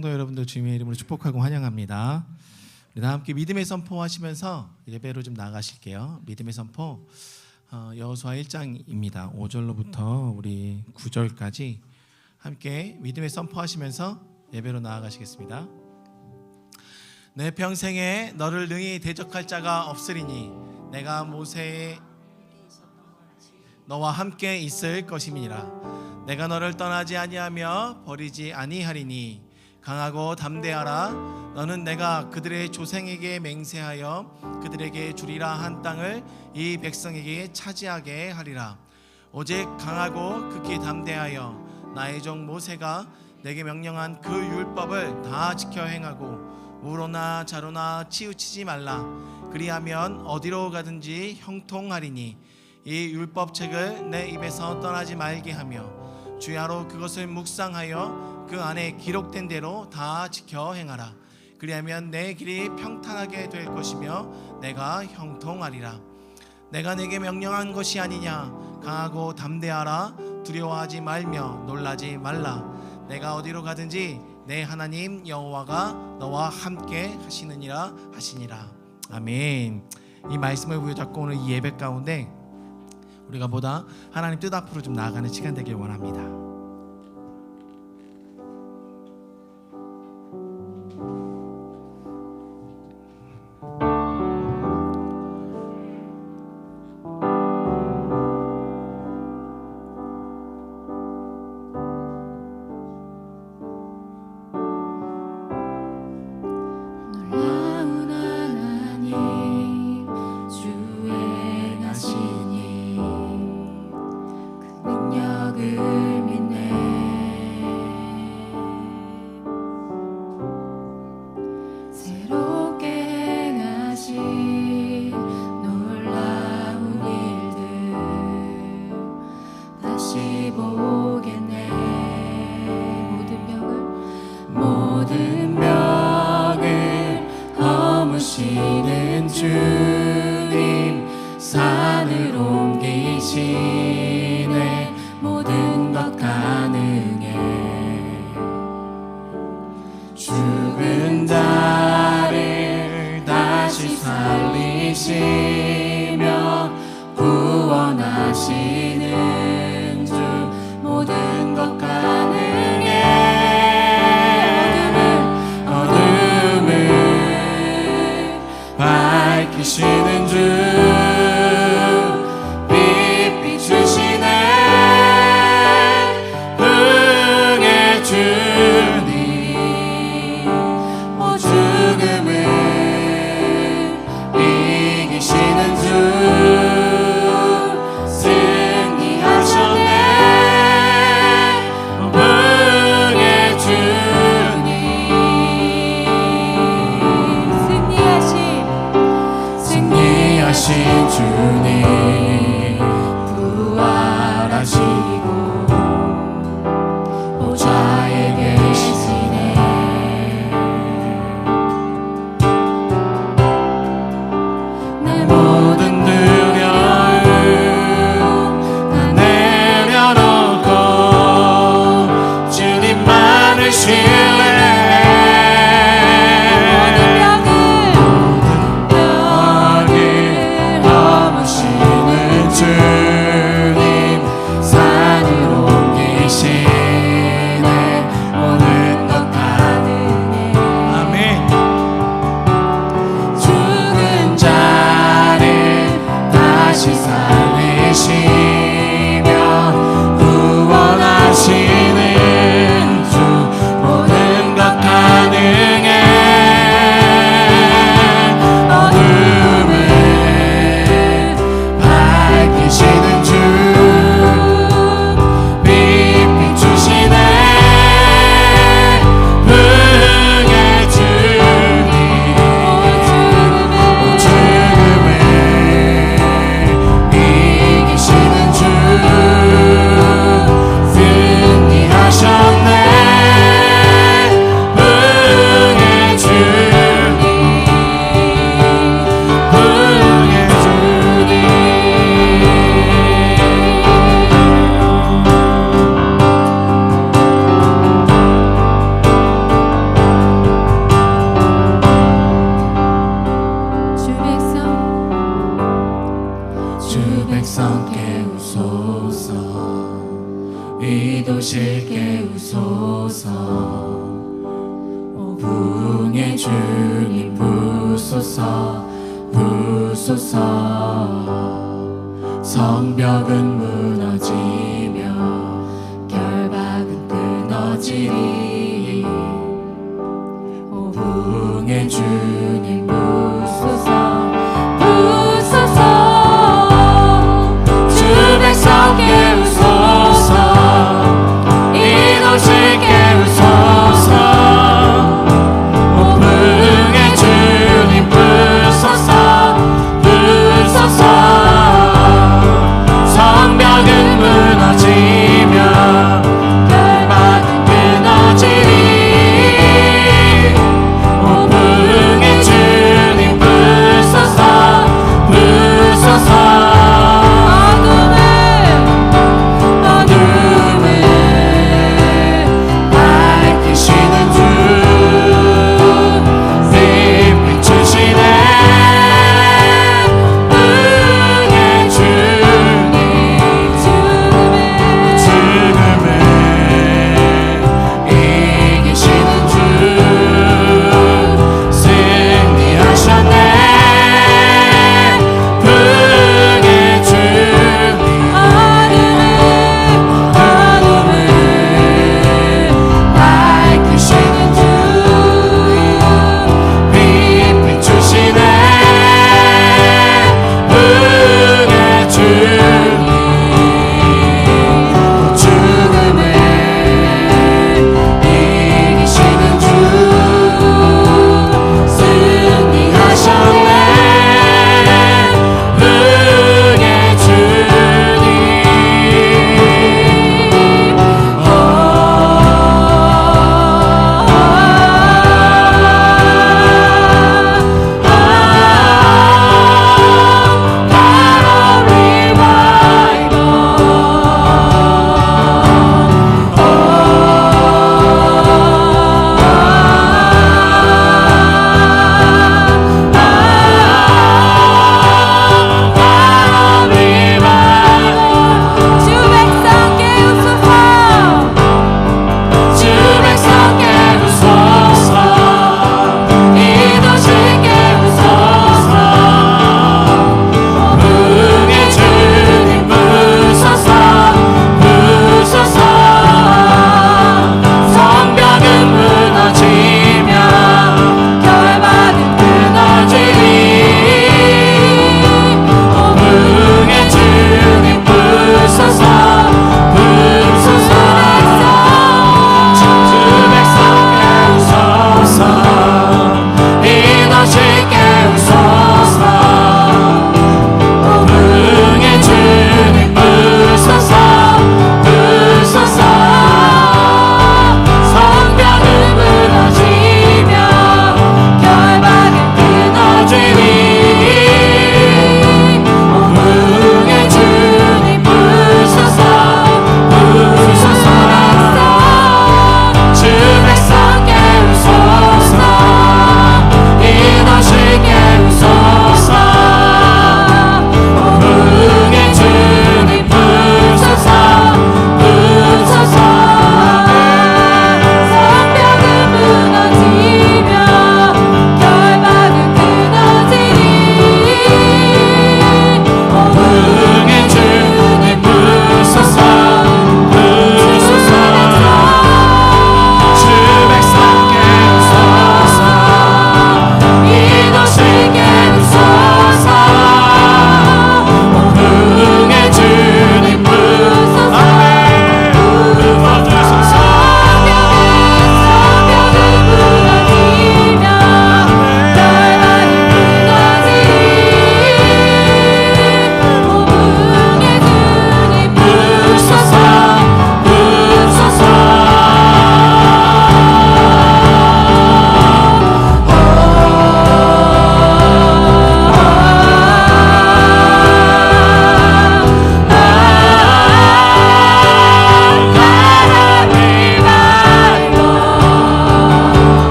성도 여러분들 주님의 이름으로 축복하고 환영합니다. 우리 다 함께 믿음의 선포하시면서 예배로 좀 나가실게요. 믿음의 선포 여호수아 1장입니다. 5절로부터 우리 9절까지 함께 믿음의 선포하시면서 예배로 나아가시겠습니다. 내 평생에 너를 능히 대적할 자가 없으리니 내가 모세의 너와 함께 있을 것임이니라. 내가 너를 떠나지 아니하며 버리지 아니하리니 강하고 담대하라. 너는 내가 그들의 조상에게 맹세하여 그들에게 주리라 한 땅을 이 백성에게 차지하게 하리라. 오직 강하고 극히 담대하여 나의 종 모세가 내게 명령한 그 율법을 다 지켜 행하고 우로나 자로나 치우치지 말라. 그리하면 어디로 가든지 형통하리니 이 율법책을 내 입에서 떠나지 말게 하며 주야로 그것을 묵상하여 그 안에 기록된 대로 다 지켜 행하라. 그리하면 내 길이 평탄하게 될 것이며 내가 형통하리라. 내가 내게 명령한 것이 아니냐. 강하고 담대하라. 두려워하지 말며 놀라지 말라. 내가 어디로 가든지 내 하나님 여호와가 너와 함께 하시느니라 하시니라. 아멘. 이 말씀을 부여잡고 오늘 이 예배 가운데 우리가 보다 하나님 뜻 앞으로 좀 나아가는 시간 되길 원합니다. 모든 병을 허무시는 주님 산으로 옮기시네. 모든 것 가능해. 죽은 자를 다시 살리시며 구원하시는 주 모든 것 가능해. 밝히시는 주 빛 비추시네. 흥의 주님 오 죽음을 이기시는 주 승리하셨네. 흥의 주님 승리하신 주님 부활하시고 보좌에 계시네. 내 모든 두려움 다 내려놓고 주님만을 신뢰해. 모든 병을 허무시 주님 부소서 부소서. 성벽은 무너지며 결박은 끊어지리. 오 부흥의 주님 부소서 부소서. 주 백성 깨우소서. 이곳을 깨우소서. 오 부흥의 주님 부소서 부소서. 성벽은 무너지며 결박은 끊어지리. 오 부흥의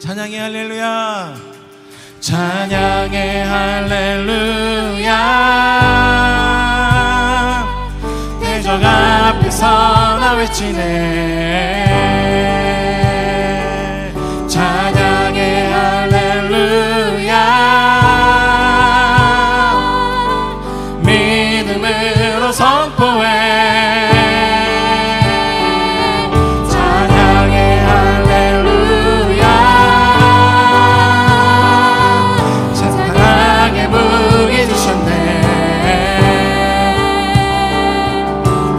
찬양의 할렐루야. 찬양의 할렐루야. 대적 앞에서 나 외치네. 찬양의 할렐루야. 믿음으로 선포해. 찬양의 할렐루야. 사랑의 무기 주셨네.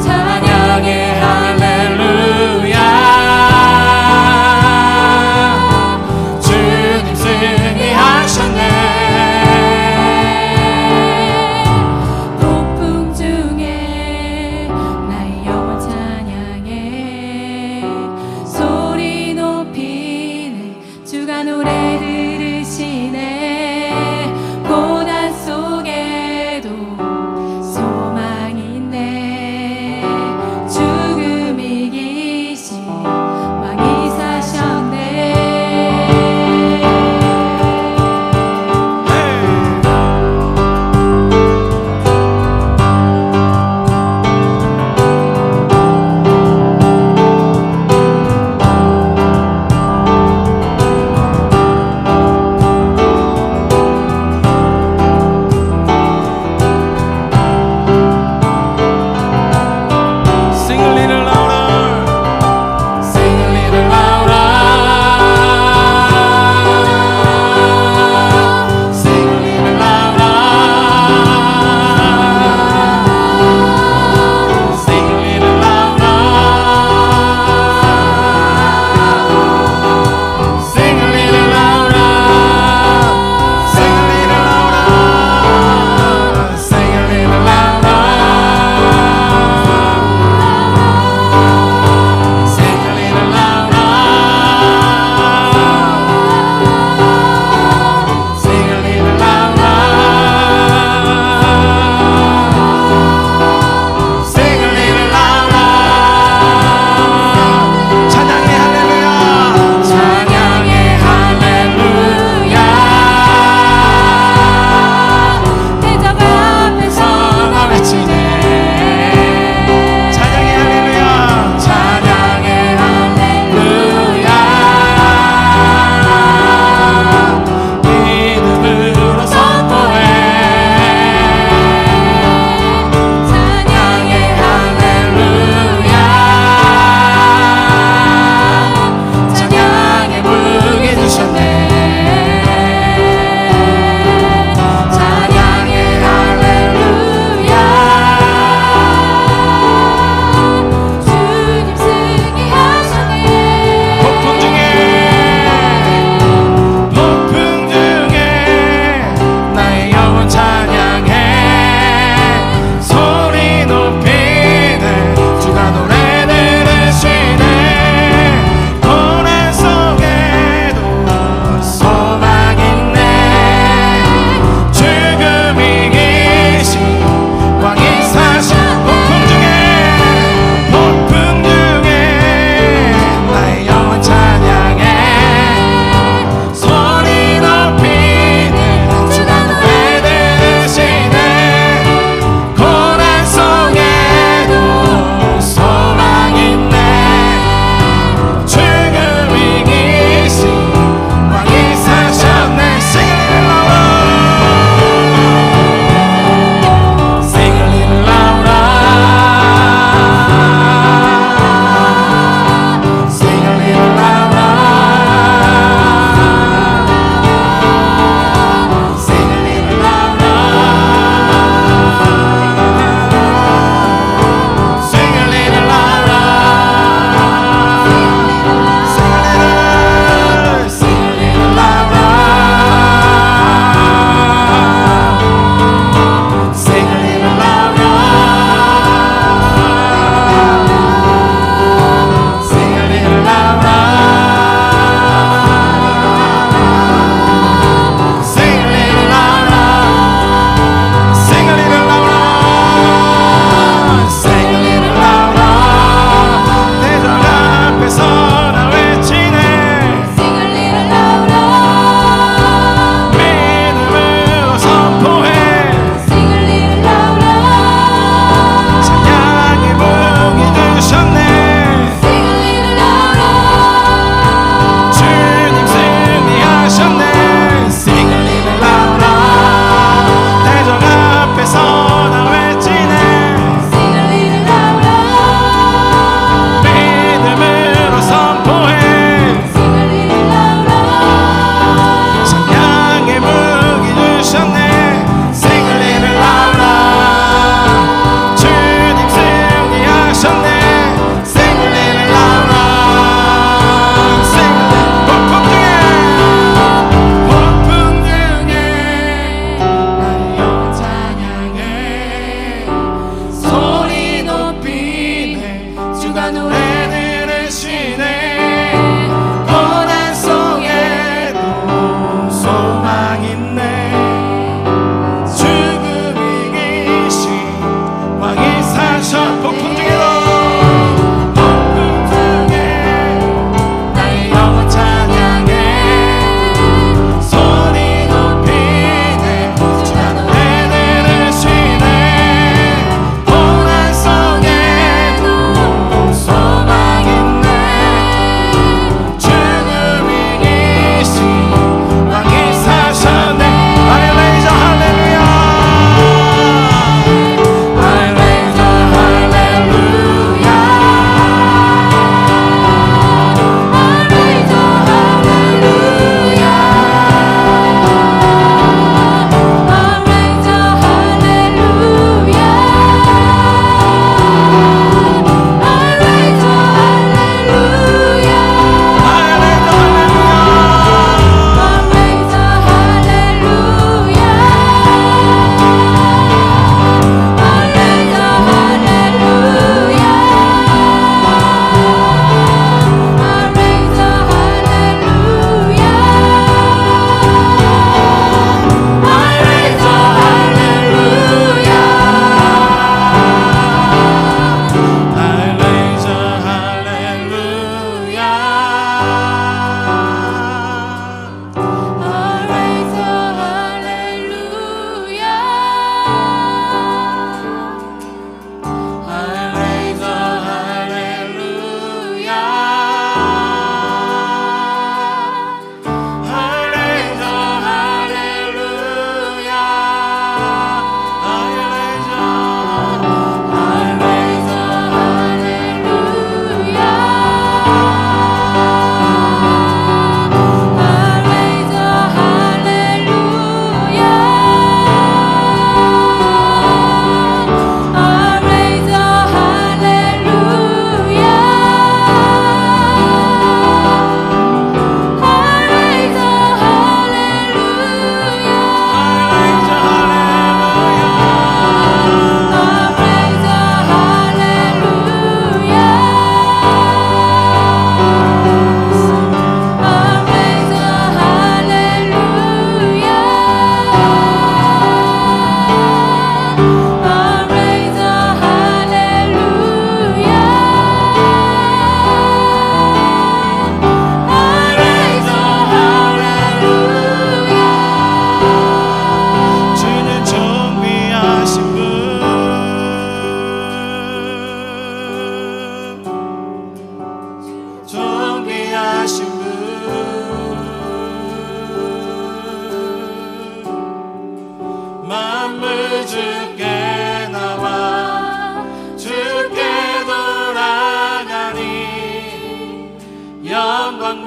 찬양의 할렐루야.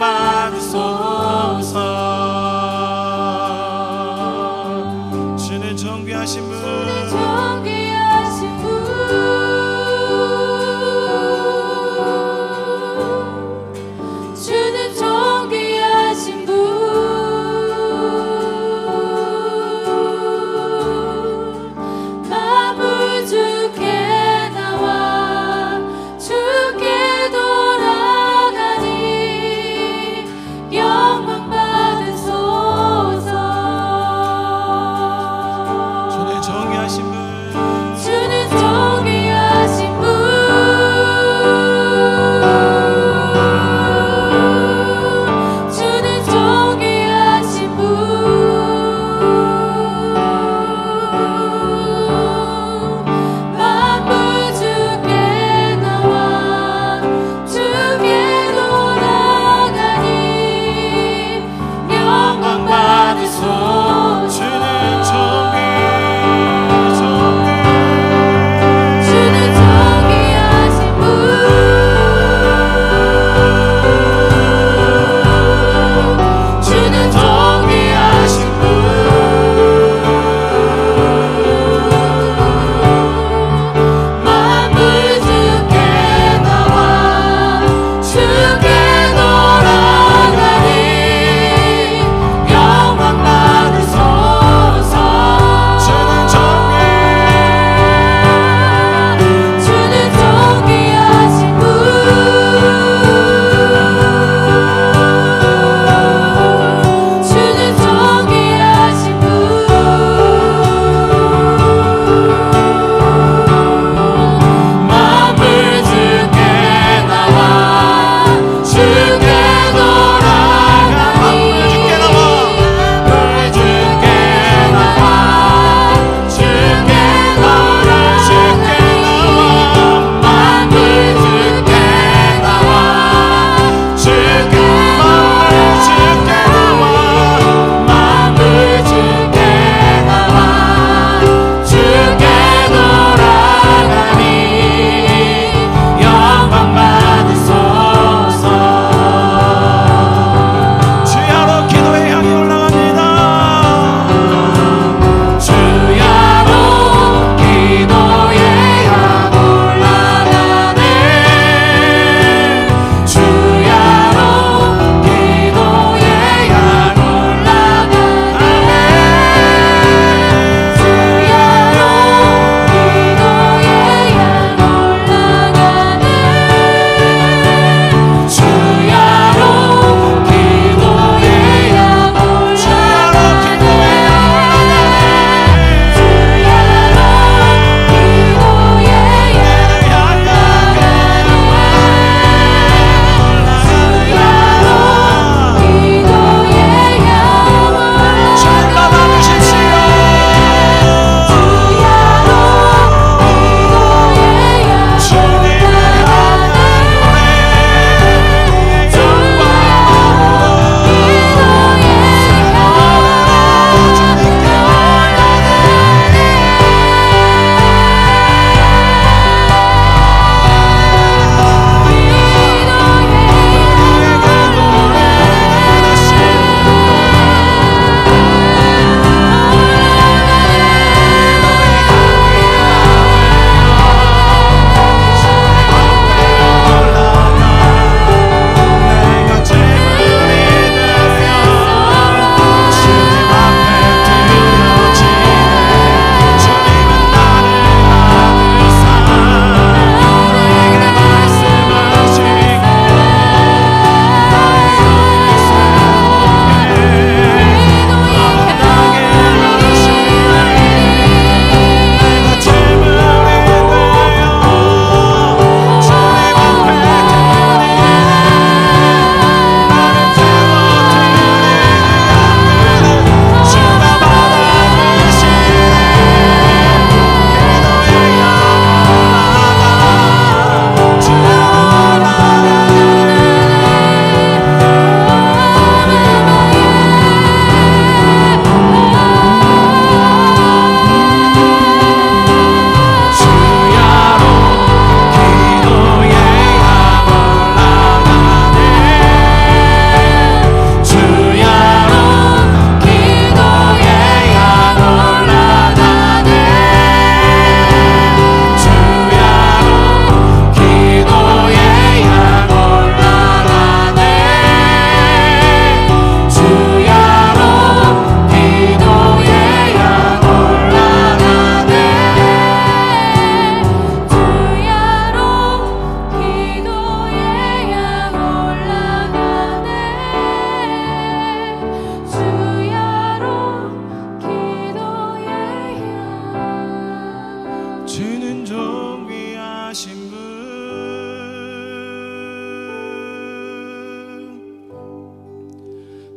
받으소서. 주는 존귀하신 분, 존귀하신 분, 주는 존귀하신 분, 마음을 주께 나와 주께 돌아가니 영광 받으소서. 주는 존귀하신 분,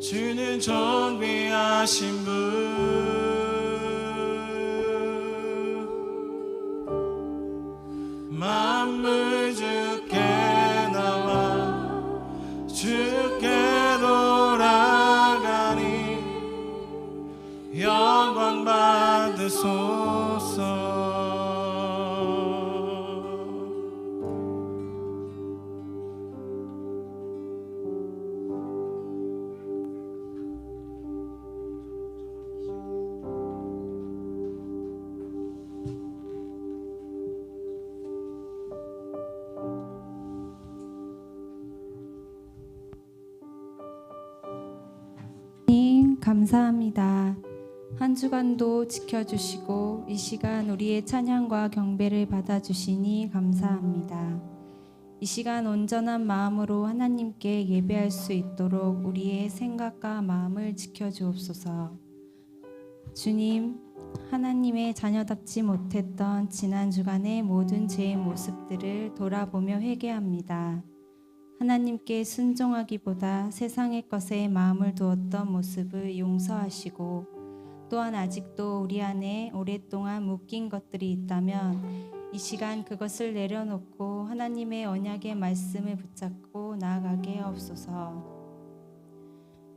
주는 존귀하신 분 만물 주께 나와 주께 돌아가니 영광 받으소서. 하나님 감사합니다. 한 주간도 지켜주시고 이 시간 우리의 찬양과 경배를 받아주시니 감사합니다. 이 시간 온전한 마음으로 하나님께 예배할 수 있도록 우리의 생각과 마음을 지켜주옵소서. 주님, 하나님의 자녀답지 못했던 지난 주간의 모든 죄의 모습들을 돌아보며 회개합니다. 하나님께 순종하기보다 세상의 것에 마음을 두었던 모습을 용서하시고 또한 아직도 우리 안에 오랫동안 묶인 것들이 있다면 이 시간 그것을 내려놓고 하나님의 언약의 말씀을 붙잡고 나아가게 하옵소서.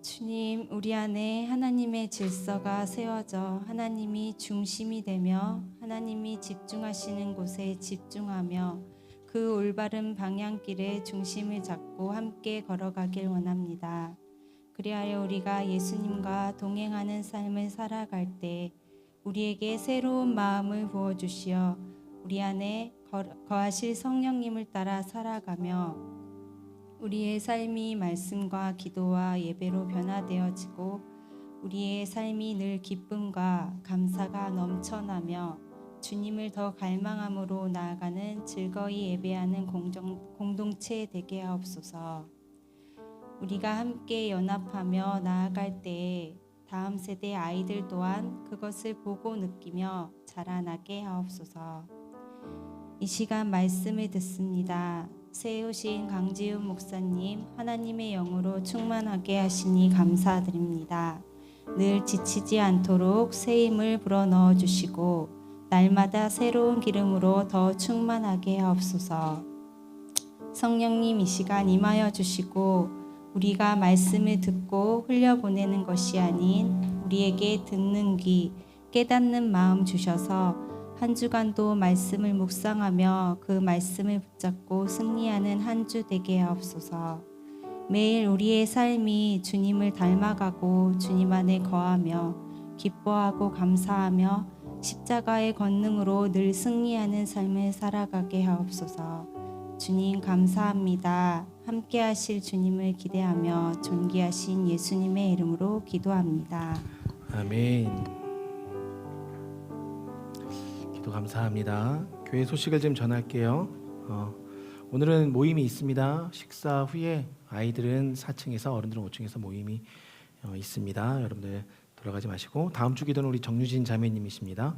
주님, 우리 안에 하나님의 질서가 세워져 하나님이 중심이 되며 하나님이 집중하시는 곳에 집중하며 그 올바른 방향길에 중심을 잡고 함께 걸어가길 원합니다. 그리하여 우리가 예수님과 동행하는 삶을 살아갈 때 우리에게 새로운 마음을 부어주시어 우리 안에 거하실 성령님을 따라 살아가며 우리의 삶이 말씀과 기도와 예배로 변화되어지고 우리의 삶이 늘 기쁨과 감사가 넘쳐나며 주님을 더 갈망함으로 나아가는 즐거이 예배하는 공동체 되게 하옵소서. 우리가 함께 연합하며 나아갈 때에 다음 세대 아이들 또한 그것을 보고 느끼며 자라나게 하옵소서. 이 시간 말씀을 듣습니다. 세우신 강지훈 목사님 하나님의 영으로 충만하게 하시니 감사드립니다. 늘 지치지 않도록 새 힘을 불어넣어 주시고 날마다 새로운 기름으로 더 충만하게 하옵소서. 성령님 이 시간 임하여 주시고 우리가 말씀을 듣고 흘려보내는 것이 아닌 우리에게 듣는 귀, 깨닫는 마음 주셔서 한 주간도 말씀을 묵상하며 그 말씀을 붙잡고 승리하는 한 주 되게 하옵소서. 매일 우리의 삶이 주님을 닮아가고 주님 안에 거하며 기뻐하고 감사하며 십자가의 권능으로 늘 승리하는 삶을 살아가게 하옵소서. 주님 감사합니다. 함께 하실 주님을 기대하며 존귀하신 예수님의 이름으로 기도합니다. 아멘. 기도 감사합니다. 교회 소식을 좀 전할게요. 오늘은 모임이 있습니다. 식사 후에 아이들은 4층에서 어른들은 5층에서 모임이 있습니다. 여러분들 돌아가지 마시고 다음 주 기도는 우리 정유진 자매님이십니다.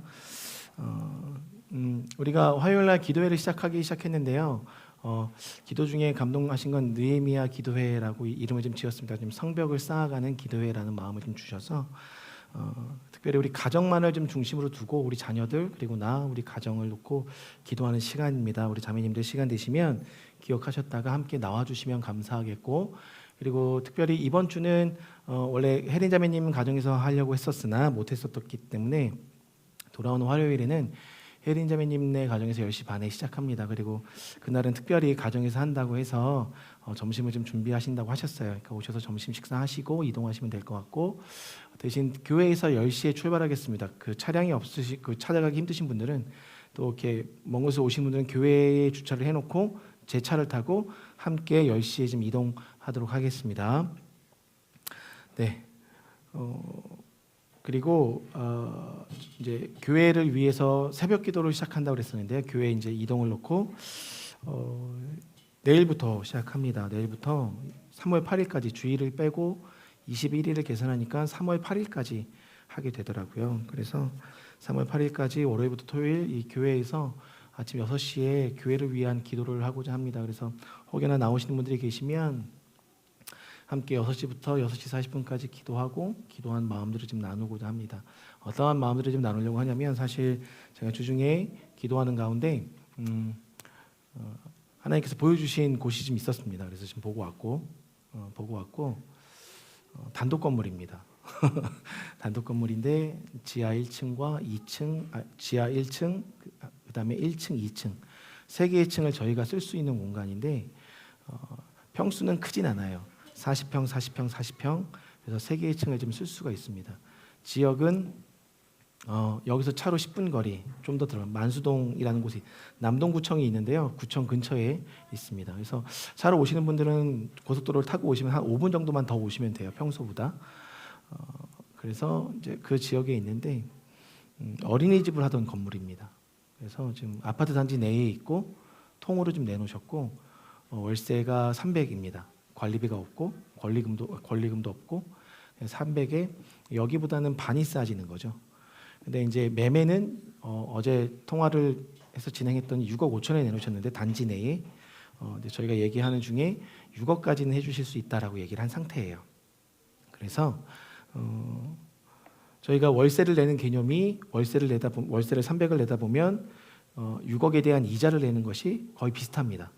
우리가 화요일날 기도회를 시작했는데요. 기도 중에 감동하신 건 느헤미야 기도회라고 이름을 좀 지었습니다. 좀 성벽을 쌓아가는 기도회라는 마음을 좀 주셔서 특별히 우리 가정만을 좀 중심으로 두고 우리 자녀들 그리고 우리 가정을 놓고 기도하는 시간입니다. 우리 자매님들 시간 되시면 기억하셨다가 함께 나와주시면 감사하겠고 그리고 특별히 이번 주는 원래 혜린 자매님 가정에서 하려고 했었으나 못했었기 때문에 돌아오는 화요일에는 혜린 자매님네 가정에서 10시 반에 시작합니다. 그리고 그날은 특별히 가정에서 한다고 해서 점심을 좀 준비하신다고 하셨어요. 그러니까 오셔서 점심 식사하시고 이동하시면 될 것 같고 대신 교회에서 10시에 출발하겠습니다. 그 차량이 찾아가기 힘드신 분들은 또 이렇게 먼 곳에 오신 분들은 교회에 주차를 해놓고 제 차를 타고 함께 10시에 좀 이동하도록 하겠습니다. 네. 그리고 이제 교회를 위해서 새벽 기도를 시작한다고 그랬었는데 교회 이제 이동을 놓고 내일부터 시작합니다. 내일부터 3월 8일까지 주일을 빼고 21일을 계산하니까 3월 8일까지 하게 되더라고요. 그래서 3월 8일까지 월요일부터 토요일 이 교회에서 아침 6시에 교회를 위한 기도를 하고자 합니다. 그래서 혹여나 나오시는 분들이 계시면 함께 6시부터 6시 40분까지 기도하고 기도한 마음들을 좀 나누고자 합니다. 어떠한 마음들을 좀 나누려고 하냐면 사실 제가 주중에 기도하는 가운데 하나님께서 보여주신 곳이 좀 있었습니다. 그래서 지금 보고 왔고 단독 건물입니다. 단독 건물인데 지하 1층과 2층, 지하 1층, 그다음에 1층, 2층 세 개의 층을 저희가 쓸 수 있는 공간인데 평수는 크진 않아요. 40평, 40평, 40평. 그래서 세 개의 층을 좀 쓸 수가 있습니다. 지역은 여기서 차로 10분 거리 좀 더 들어 만수동이라는 곳이 남동구청이 있는데요. 구청 근처에 있습니다. 그래서 차로 오시는 분들은 고속도로를 타고 오시면 한 5분 정도만 더 오시면 돼요. 평소보다. 그래서 이제 그 지역에 있는데 어린이집을 하던 건물입니다. 그래서 지금 아파트 단지 내에 있고 통으로 좀 내놓으셨고 월세가 300입니다. 관리비가 없고 권리금도 없고 300에 여기보다는 반이 싸지는 거죠. 근데 이제 매매는 어제 통화를 해서 진행했던 6억 5천에 내놓으셨는데 단지 내에 근데 저희가 얘기하는 중에 6억까지는 해주실 수 있다라고 얘기를 한 상태예요. 그래서 저희가 월세를 내는 개념이 월세를 300을 내다 보면 6억에 대한 이자를 내는 것이 거의 비슷합니다.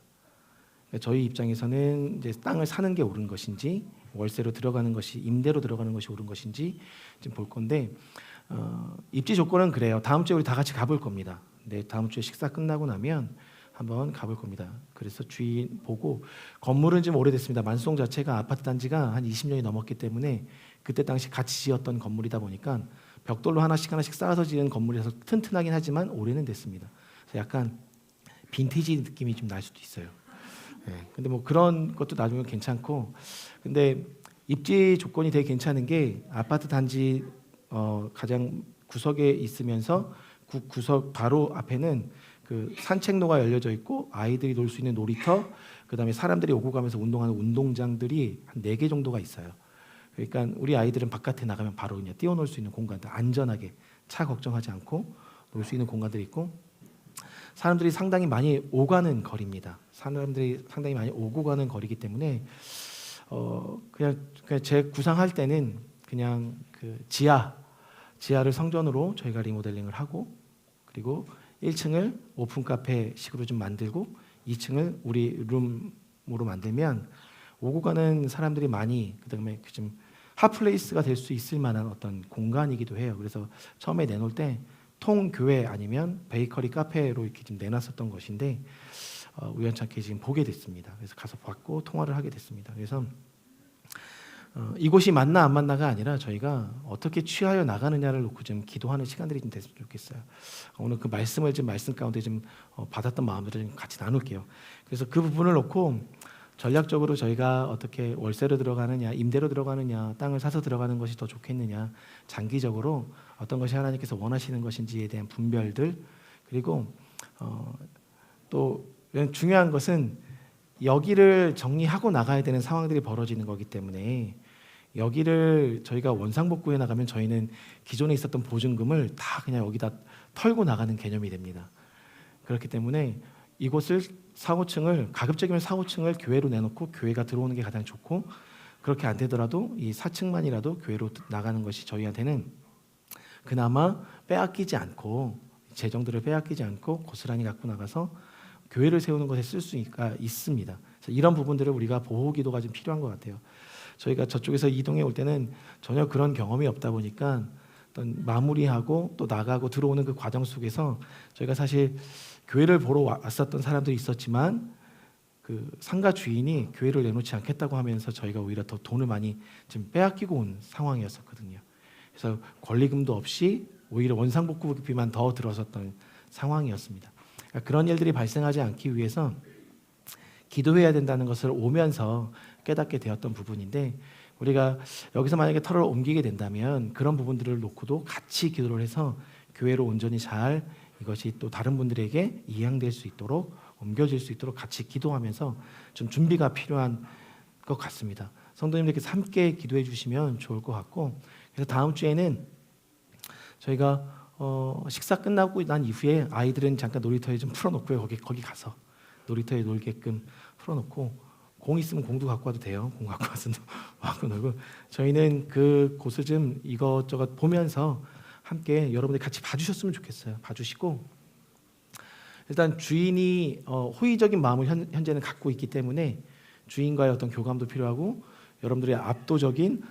그러니까 저희 입장에서는 이제 땅을 사는 게 옳은 것인지 월세로 들어가는 것이 임대로 들어가는 것이 옳은 것인지 좀 볼 건데 입지 조건은 그래요. 다음 주에 우리 다 같이 가볼 겁니다. 네, 다음 주에 식사 끝나고 나면 한번 가볼 겁니다. 그래서 주인 보고 건물은 좀 오래됐습니다. 만수동 자체가 아파트 단지가 한 20년이 넘었기 때문에 그때 당시 같이 지었던 건물이다 보니까 벽돌로 하나씩 쌓아서 지은 건물이라서 튼튼하긴 하지만 오래는 됐습니다. 그래서 약간 빈티지 느낌이 좀 날 수도 있어요. 네, 근데 뭐 그런 것도 나중에 괜찮고 근데 입지 조건이 되게 괜찮은 게 아파트 단지 가장 구석에 있으면서 구석 바로 앞에는 그 산책로가 열려져 있고 아이들이 놀 수 있는 놀이터, 그다음에 사람들이 오고 가면서 운동하는 운동장들이 한 4개 정도가 있어요. 그러니까 우리 아이들은 바깥에 나가면 바로 그냥 뛰어놀 수 있는 공간들, 안전하게 차 걱정하지 않고 놀 수 있는 공간들이 있고 사람들이 상당히 많이 오가는 거리입니다. 사람들이 상당히 많이 오고 가는 거리이기 때문에 그냥 제 구상할 때는 그냥 그 지하를 성전으로 저희가 리모델링을 하고 그리고 1층을 오픈 카페식으로 좀 만들고 2층을 우리 룸으로 만들면 오고 가는 사람들이 많이 그다음에 좀 핫플레이스가 될 수 있을 만한 어떤 공간이기도 해요. 그래서 처음에 내놓을 때 통교회 아니면 베이커리 카페로 이렇게 좀 내놨었던 것인데 우연찮게 지금 보게 됐습니다. 그래서 가서 봤고 통화를 하게 됐습니다. 그래서 이곳이 맞나 안 맞나가 아니라 저희가 어떻게 취하여 나가느냐를 놓고 좀 기도하는 시간들이 좀 됐으면 좋겠어요. 오늘 그 말씀을 좀 말씀 가운데 좀 받았던 마음들을 좀 같이 나눌게요. 그래서 그 부분을 놓고 전략적으로 저희가 어떻게 월세로 들어가느냐, 임대로 들어가느냐, 땅을 사서 들어가는 것이 더 좋겠느냐, 장기적으로 어떤 것이 하나님께서 원하시는 것인지에 대한 분별들 그리고 또 중요한 것은 여기를 정리하고 나가야 되는 상황들이 벌어지는 거기 때문에 여기를 저희가 원상복구해 나가면 저희는 기존에 있었던 보증금을 다 그냥 여기다 털고 나가는 개념이 됩니다. 그렇기 때문에 이곳을 4, 5층을 가급적이면 4, 5층을 교회로 내놓고 교회가 들어오는 게 가장 좋고 그렇게 안 되더라도 이 4층만이라도 교회로 나가는 것이 저희한테는 그나마 빼앗기지 않고 재정들을 빼앗기지 않고 고스란히 갖고 나가서 교회를 세우는 것에 쓸 수가 있습니다. 그래서 이런 부분들을 우리가 보호 기도가 좀 필요한 것 같아요. 저희가 저쪽에서 이동해 올 때는 전혀 그런 경험이 없다 보니까 어떤 마무리하고 또 나가고 들어오는 그 과정 속에서 저희가 사실 교회를 보러 왔었던 사람들이 있었지만 그 상가 주인이 교회를 내놓지 않겠다고 하면서 저희가 오히려 더 돈을 많이 좀 빼앗기고 온 상황이었었거든요. 그래서 권리금도 없이 오히려 원상복구비만 더 들어섰던 상황이었습니다. 그러니까 그런 일들이 발생하지 않기 위해서 기도해야 된다는 것을 오면서 깨닫게 되었던 부분인데 우리가 여기서 만약에 털을 옮기게 된다면 그런 부분들을 놓고도 같이 기도를 해서 교회로 온전히 잘 이것이 또 다른 분들에게 이양될 수 있도록 옮겨질 수 있도록 같이 기도하면서 좀 준비가 필요한 것 같습니다. 성도님들께서 함께 기도해 주시면 좋을 것 같고 그래서 다음 주에는 저희가 식사 끝나고 난 이후에 아이들은 잠깐 놀이터에 좀 풀어놓고요. 거기 가서 놀이터에 놀게끔 풀어놓고 공 있으면 공도 갖고 와도 돼요. 공 갖고 와서 하고 놀고 저희는 그 곳을 좀 이것저것 보면서 함께 여러분들이 같이 봐주셨으면 좋겠어요. 봐주시고 일단 주인이 호의적인 마음을 현재는 갖고 있기 때문에 주인과의 어떤 교감도 필요하고 여러분들의 압도적인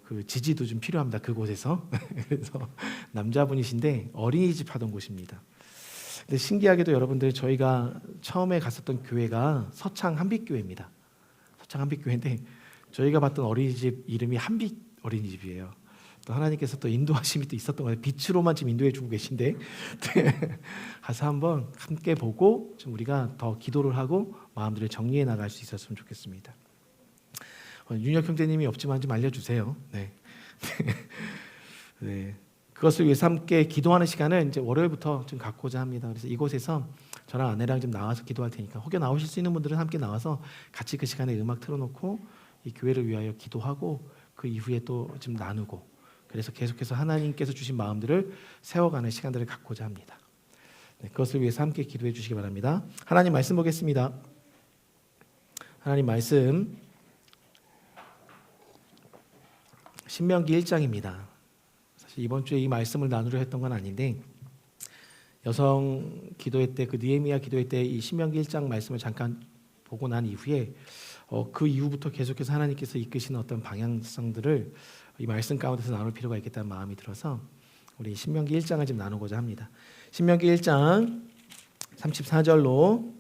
그 지지도 좀 필요합니다. 그곳에서 그래서 남자분이신데 어린이집 하던 곳입니다. 근데 신기하게도 여러분들 저희가 처음에 갔었던 교회가 서창 한빛교회입니다. 서창 한빛교회인데 저희가 봤던 어린이집 이름이 한빛 어린이집이에요. 또 하나님께서 또 인도하심이 또 있었던 거예요. 빛으로만 지금 인도해 주고 계신데 가서 한번 함께 보고 좀 우리가 더 기도를 하고 마음들을 정리해 나갈 수 있었으면 좋겠습니다. 윤혁 형제님이 없지만 좀 알려주세요. 네. 네. 그것을 위해서 함께 기도하는 시간을 이제 월요일부터 좀 갖고자 합니다. 그래서 이곳에서 저랑 아내랑 좀 나와서 기도할 테니까 혹여 나오실 수 있는 분들은 함께 나와서 같이 그 시간에 음악 틀어놓고 이 교회를 위하여 기도하고 그 이후에 또 좀 나누고 그래서 계속해서 하나님께서 주신 마음들을 세워가는 시간들을 갖고자 합니다. 네, 그것을 위해서 함께 기도해 주시기 바랍니다. 하나님 말씀 보겠습니다. 하나님 말씀 신명기 1장입니다. 사실 이번 주에 이 말씀을 나누려 했던 건 아닌데 여성 기도회 때 그 느헤미야 기도회 때 이 신명기 1장 말씀을 잠깐 보고 난 이후에 그 이후부터 계속해서 하나님께서 이끄시는 어떤 방향성들을 이 말씀 가운데서 나눌 필요가 있겠다는 마음이 들어서 우리 신명기 1장을 좀 나누고자 합니다. 신명기 1장 34절로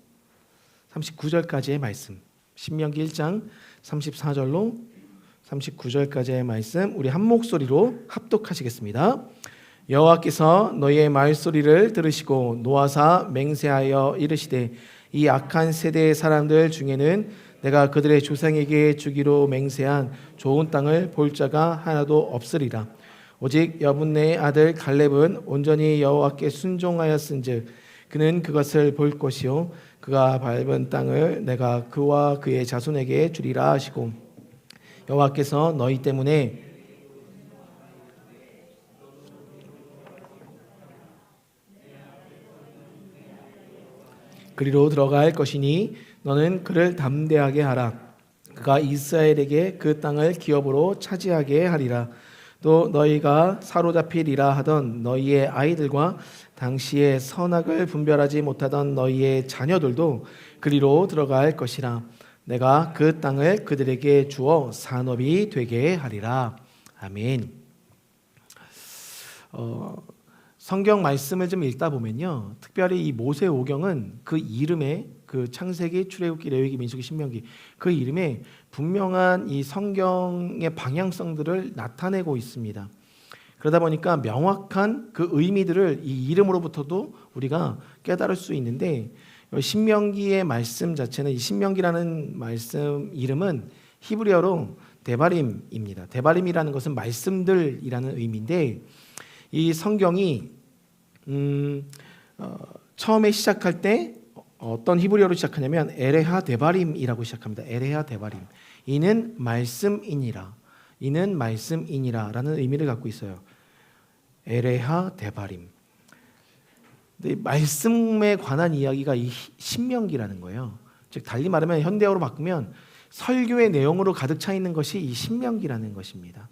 39절까지의 말씀. 신명기 1장 34절로 39절까지의 말씀 우리 한 목소리로 합독하시겠습니다. 여호와께서 너희의 말소리를 들으시고 노하사 맹세하여 이르시되 이 악한 세대의 사람들 중에는 내가 그들의 조상에게 주기로 맹세한 좋은 땅을 볼 자가 하나도 없으리라. 오직 여분네의 아들 갈렙은 온전히 여호와께 순종하였은즉 그는 그것을 볼 것이요 그가 밟은 땅을 내가 그와 그의 자손에게 주리라 하시고 여호와께서 너희 때문에 그리로 들어갈 것이니 너는 그를 담대하게 하라. 그가 이스라엘에게 그 땅을 기업으로 차지하게 하리라. 또 너희가 사로잡히리라 하던 너희의 아이들과 당시의 선악을 분별하지 못하던 너희의 자녀들도 그리로 들어갈 것이라. 내가 그 땅을 그들에게 주어 산업이 되게 하리라. 아멘. 성경 말씀을 좀 읽다 보면요, 특별히 이 모세오경은 그 이름에 그 창세기, 출애굽기, 레위기, 민수기, 신명기 그 이름에 분명한 이 성경의 방향성들을 나타내고 있습니다. 그러다 보니까 명확한 그 의미들을 이 이름으로부터도 우리가 깨달을 수 있는데 신명기의 말씀 자체는 이 신명기라는 말씀 이름은 히브리어로 데바림입니다. 데바림이라는 것은 말씀들이라는 의미인데 이 성경이 처음에 시작할 때 어떤 히브리어로 시작하냐면 에레하 데바림이라고 시작합니다. 에레하 데바림. 이는 말씀이니라. 이는 말씀이니라라는 의미를 갖고 있어요. 에레하 데바림. 근데 말씀에 관한 이야기가 이 신명기라는 거예요. 즉 달리 말하면 현대어로 바꾸면 설교의 내용으로 가득 차 있는 것이 이 신명기라는 것입니다.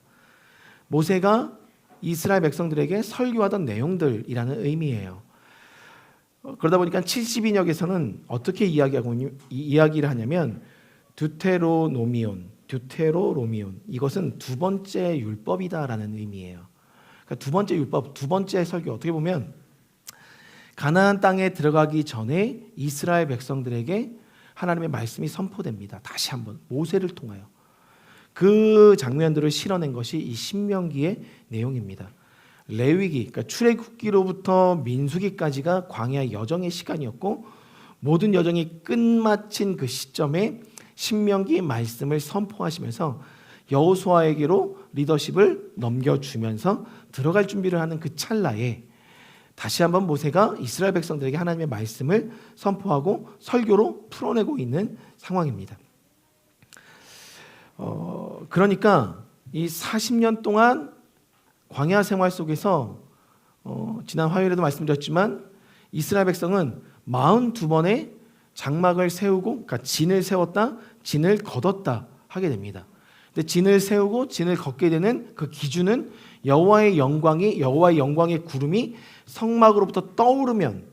모세가 이스라엘 백성들에게 설교하던 내용들이라는 의미예요. 그러다 보니까 70인역에서는 어떻게 이야기를 하냐면 듀테로노미온 이것은 두 번째 율법이다라는 의미예요. 그러니까 두 번째 율법, 두 번째 설교 어떻게 보면 가나안 땅에 들어가기 전에 이스라엘 백성들에게 하나님의 말씀이 선포됩니다. 다시 한번 모세를 통하여 그 장면들을 실어낸 것이 이 신명기의 내용입니다. 레위기, 그러니까 출애굽기로부터 민수기까지가 광야 여정의 시간이었고 모든 여정이 끝마친 그 시점에 신명기 말씀을 선포하시면서 여호수아에게로 리더십을 넘겨주면서 들어갈 준비를 하는 그 찰나에 다시 한번 모세가 이스라엘 백성들에게 하나님의 말씀을 선포하고 설교로 풀어내고 있는 상황입니다. 그러니까 이 40년 동안 광야 생활 속에서 지난 화요일에도 말씀드렸지만 이스라엘 백성은 42번의 장막을 세우고, 그러니까 진을 세웠다, 진을 걷었다 하게 됩니다. 근데 진을 세우고 진을 걷게 되는 그 기준은 여호와의 영광의 구름이 성막으로부터 떠오르면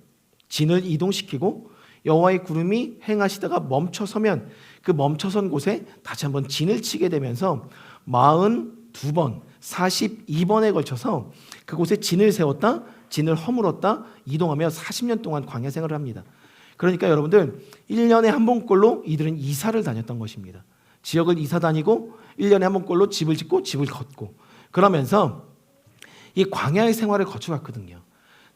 진을 이동시키고, 여호와의 구름이 행하시다가 멈춰서면 그 멈춰선 곳에 다시 한번 진을 치게 되면서 42번, 42번에 걸쳐서 그곳에 진을 세웠다, 진을 허물었다, 이동하며 40년 동안 광야 생활을 합니다. 그러니까 여러분들 1년에 한 번꼴로 이들은 이사를 다녔던 것입니다. 지역을 이사 다니고 1년에 한 번꼴로 집을 짓고 집을 걷고, 그러면서 이 광야의 생활을 거쳐갔거든요.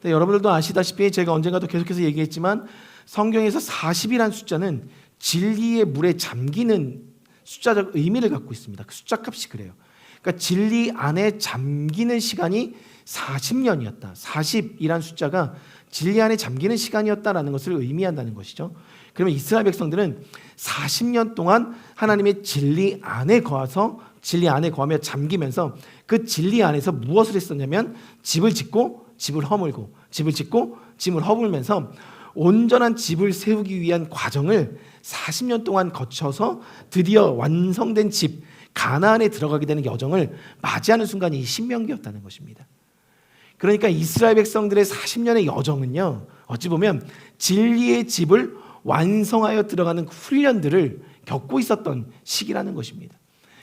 여러분들도 아시다시피 제가 언젠가도 계속해서 얘기했지만 성경에서 40이라는 숫자는 진리의 물에 잠기는 숫자적 의미를 갖고 있습니다. 그 숫자 값이 그래요. 그러니까 진리 안에 잠기는 시간이 40년이었다. 40이라는 숫자가 진리 안에 잠기는 시간이었다라는 것을 의미한다는 것이죠. 그러면 이스라엘 백성들은 40년 동안 하나님의 진리 안에 거하며 잠기면서 그 진리 안에서 무엇을 했었냐면 집을 짓고 집을 허물고, 집을 짓고 집을 허물면서 온전한 집을 세우기 위한 과정을 40년 동안 거쳐서 드디어 완성된 집 가나안에 들어가게 되는 여정을 맞이하는 순간이 이 신명기였다는 것입니다. 그러니까 이스라엘 백성들의 40년의 여정은요, 어찌 보면 진리의 집을 완성하여 들어가는 훈련들을 겪고 있었던 시기라는 것입니다.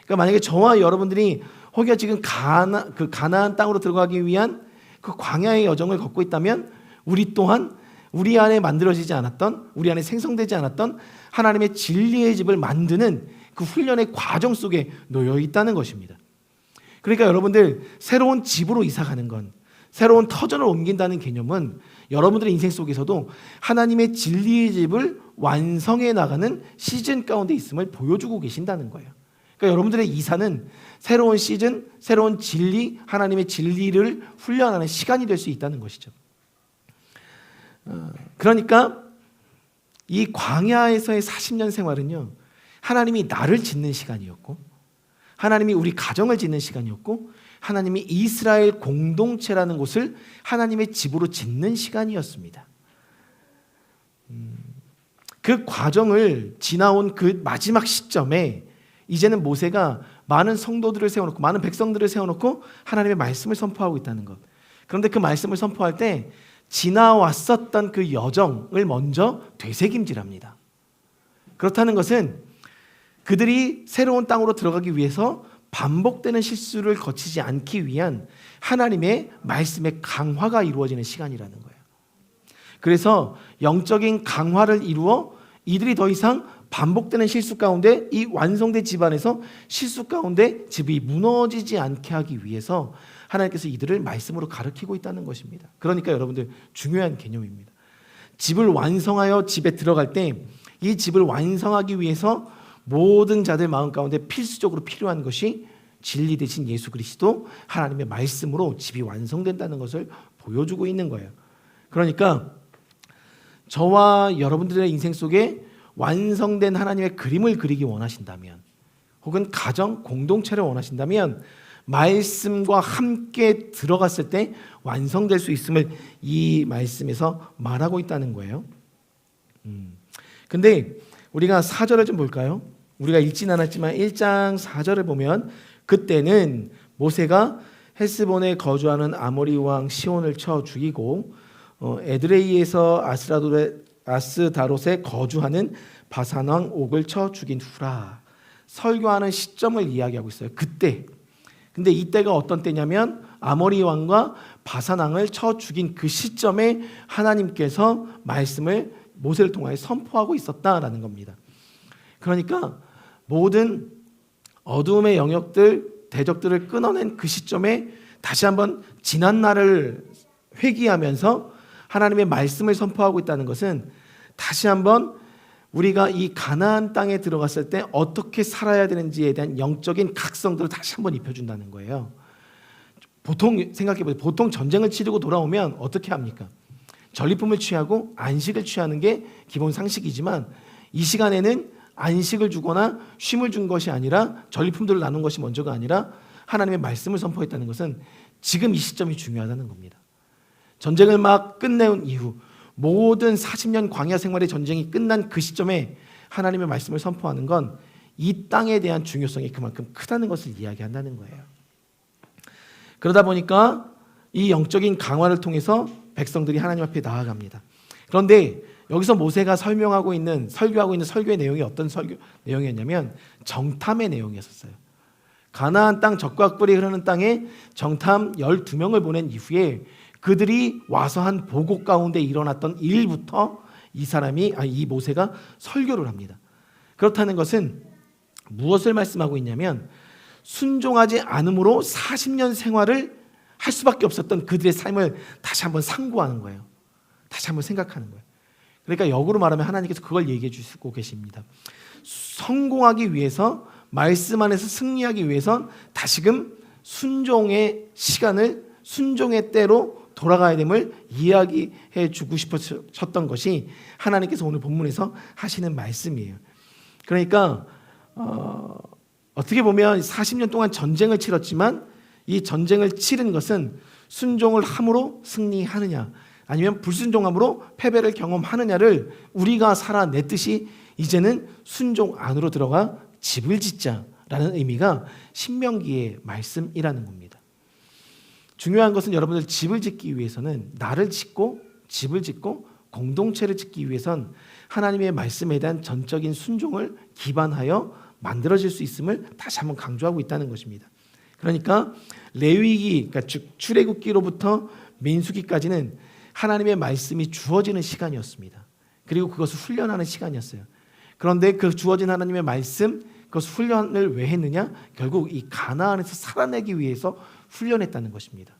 그러니까 만약에 저와 여러분들이 혹여 지금 가나안 땅으로 들어가기 위한 그 광야의 여정을 걷고 있다면, 우리 또한 우리 안에 만들어지지 않았던, 우리 안에 생성되지 않았던 하나님의 진리의 집을 만드는 그 훈련의 과정 속에 놓여 있다는 것입니다. 그러니까 여러분들, 새로운 집으로 이사 가는 건, 새로운 터전을 옮긴다는 개념은 여러분들의 인생 속에서도 하나님의 진리의 집을 완성해 나가는 시즌 가운데 있음을 보여주고 계신다는 거예요. 그러니까 여러분들의 이사는 새로운 시즌, 새로운 진리, 하나님의 진리를 훈련하는 시간이 될 수 있다는 것이죠. 그러니까 이 광야에서의 40년 생활은요, 하나님이 나를 짓는 시간이었고, 하나님이 우리 가정을 짓는 시간이었고, 하나님이 이스라엘 공동체라는 곳을 하나님의 집으로 짓는 시간이었습니다. 그 과정을 지나온 그 마지막 시점에 이제는 모세가 많은 성도들을 세워놓고, 많은 백성들을 세워놓고 하나님의 말씀을 선포하고 있다는 것. 그런데 그 말씀을 선포할 때 지나왔었던 그 여정을 먼저 되새김질합니다. 그렇다는 것은 그들이 새로운 땅으로 들어가기 위해서 반복되는 실수를 거치지 않기 위한 하나님의 말씀의 강화가 이루어지는 시간이라는 거예요. 그래서 영적인 강화를 이루어 이들이 더 이상 반복되는 실수 가운데, 이 완성된 집 안에서 실수 가운데 집이 무너지지 않게 하기 위해서 하나님께서 이들을 말씀으로 가르치고 있다는 것입니다. 그러니까 여러분들, 중요한 개념입니다. 집을 완성하여 집에 들어갈 때 이 집을 완성하기 위해서 모든 자들 마음 가운데 필수적으로 필요한 것이 진리 되신 예수 그리스도, 하나님의 말씀으로 집이 완성된다는 것을 보여주고 있는 거예요. 그러니까 저와 여러분들의 인생 속에 완성된 하나님의 그림을 그리기 원하신다면, 혹은 가정, 공동체를 원하신다면 말씀과 함께 들어갔을 때 완성될 수 있음을 이 말씀에서 말하고 있다는 거예요. 근데 우리가 4절을 좀 볼까요? 우리가 읽진 않았지만 1장 4절을 보면, 그때는 모세가 헤스본에 거주하는 아모리 왕 시온을 쳐 죽이고 에드레이에서 아스다롯에 거주하는 바산 왕 옥을 쳐 죽인 후라. 설교하는 시점을 이야기하고 있어요. 그때. 근데 이때가 어떤 때냐면 아모리 왕과 바산 왕을 쳐 죽인 그 시점에 하나님께서 말씀을 모세를 통하여 선포하고 있었다라는 겁니다. 그러니까 모든 어두움의 영역들, 대적들을 끊어낸 그 시점에 다시 한번 지난 날을 회귀하면서 하나님의 말씀을 선포하고 있다는 것은, 다시 한번 우리가 이 가나안 땅에 들어갔을 때 어떻게 살아야 되는지에 대한 영적인 각성들을 다시 한번 입혀준다는 거예요. 보통 생각해보세요. 보통 전쟁을 치르고 돌아오면 어떻게 합니까? 전리품을 취하고 안식을 취하는 게 기본 상식이지만, 이 시간에는 안식을 주거나 쉼을 준 것이 아니라, 전리품들을 나눈 것이 먼저가 아니라 하나님의 말씀을 선포했다는 것은 지금 이 시점이 중요하다는 겁니다. 전쟁을 막 끝내온 이후 모든 40년 광야 생활의 전쟁이 끝난 그 시점에 하나님의 말씀을 선포하는 건 이 땅에 대한 중요성이 그만큼 크다는 것을 이야기한다는 거예요. 그러다 보니까 이 영적인 강화를 통해서 백성들이 하나님 앞에 나아갑니다. 그런데 여기서 모세가 설교하고 있는 설교의 내용이 어떤 설교 내용이었냐면 정탐의 내용이었어요. 가나안 땅 적과 꿀이 흐르는 땅에 정탐 12명을 보낸 이후에 그들이 와서 한 보고 가운데 일어났던 일부터 이 모세가 설교를 합니다. 그렇다는 것은 무엇을 말씀하고 있냐면 순종하지 않음으로 40년 생활을 할 수밖에 없었던 그들의 삶을 다시 한번 상고하는 거예요. 다시 한번 생각하는 거예요. 그러니까 역으로 말하면 하나님께서 그걸 얘기해 주시고 계십니다. 성공하기 위해서, 말씀 안에서 승리하기 위해선 다시금 순종의 시간을, 순종의 때로 돌아가야 됨을 이야기해 주고 싶으셨던 것이 하나님께서 오늘 본문에서 하시는 말씀이에요. 그러니까 어떻게 보면 40년 동안 전쟁을 치렀지만 이 전쟁을 치른 것은 순종을 함으로 승리하느냐 아니면 불순종함으로 패배를 경험하느냐를 우리가 살아냈듯이 이제는 순종 안으로 들어가 집을 짓자라는 의미가 신명기의 말씀이라는 겁니다. 중요한 것은 여러분들 집을 짓기 위해서는 나를 짓고 집을 짓고 공동체를 짓기 위해선 하나님의 말씀에 대한 전적인 순종을 기반하여 만들어질 수 있음을 다시 한번 강조하고 있다는 것입니다. 그러니까 레위기, 그러니까 출애굽기로부터 민수기까지는 하나님의 말씀이 주어지는 시간이었습니다. 그리고 그것을 훈련하는 시간이었어요. 그런데 그 주어진 하나님의 말씀, 그것을 훈련을 왜 했느냐? 결국 이 가나안에서 살아내기 위해서 훈련했다는 것입니다.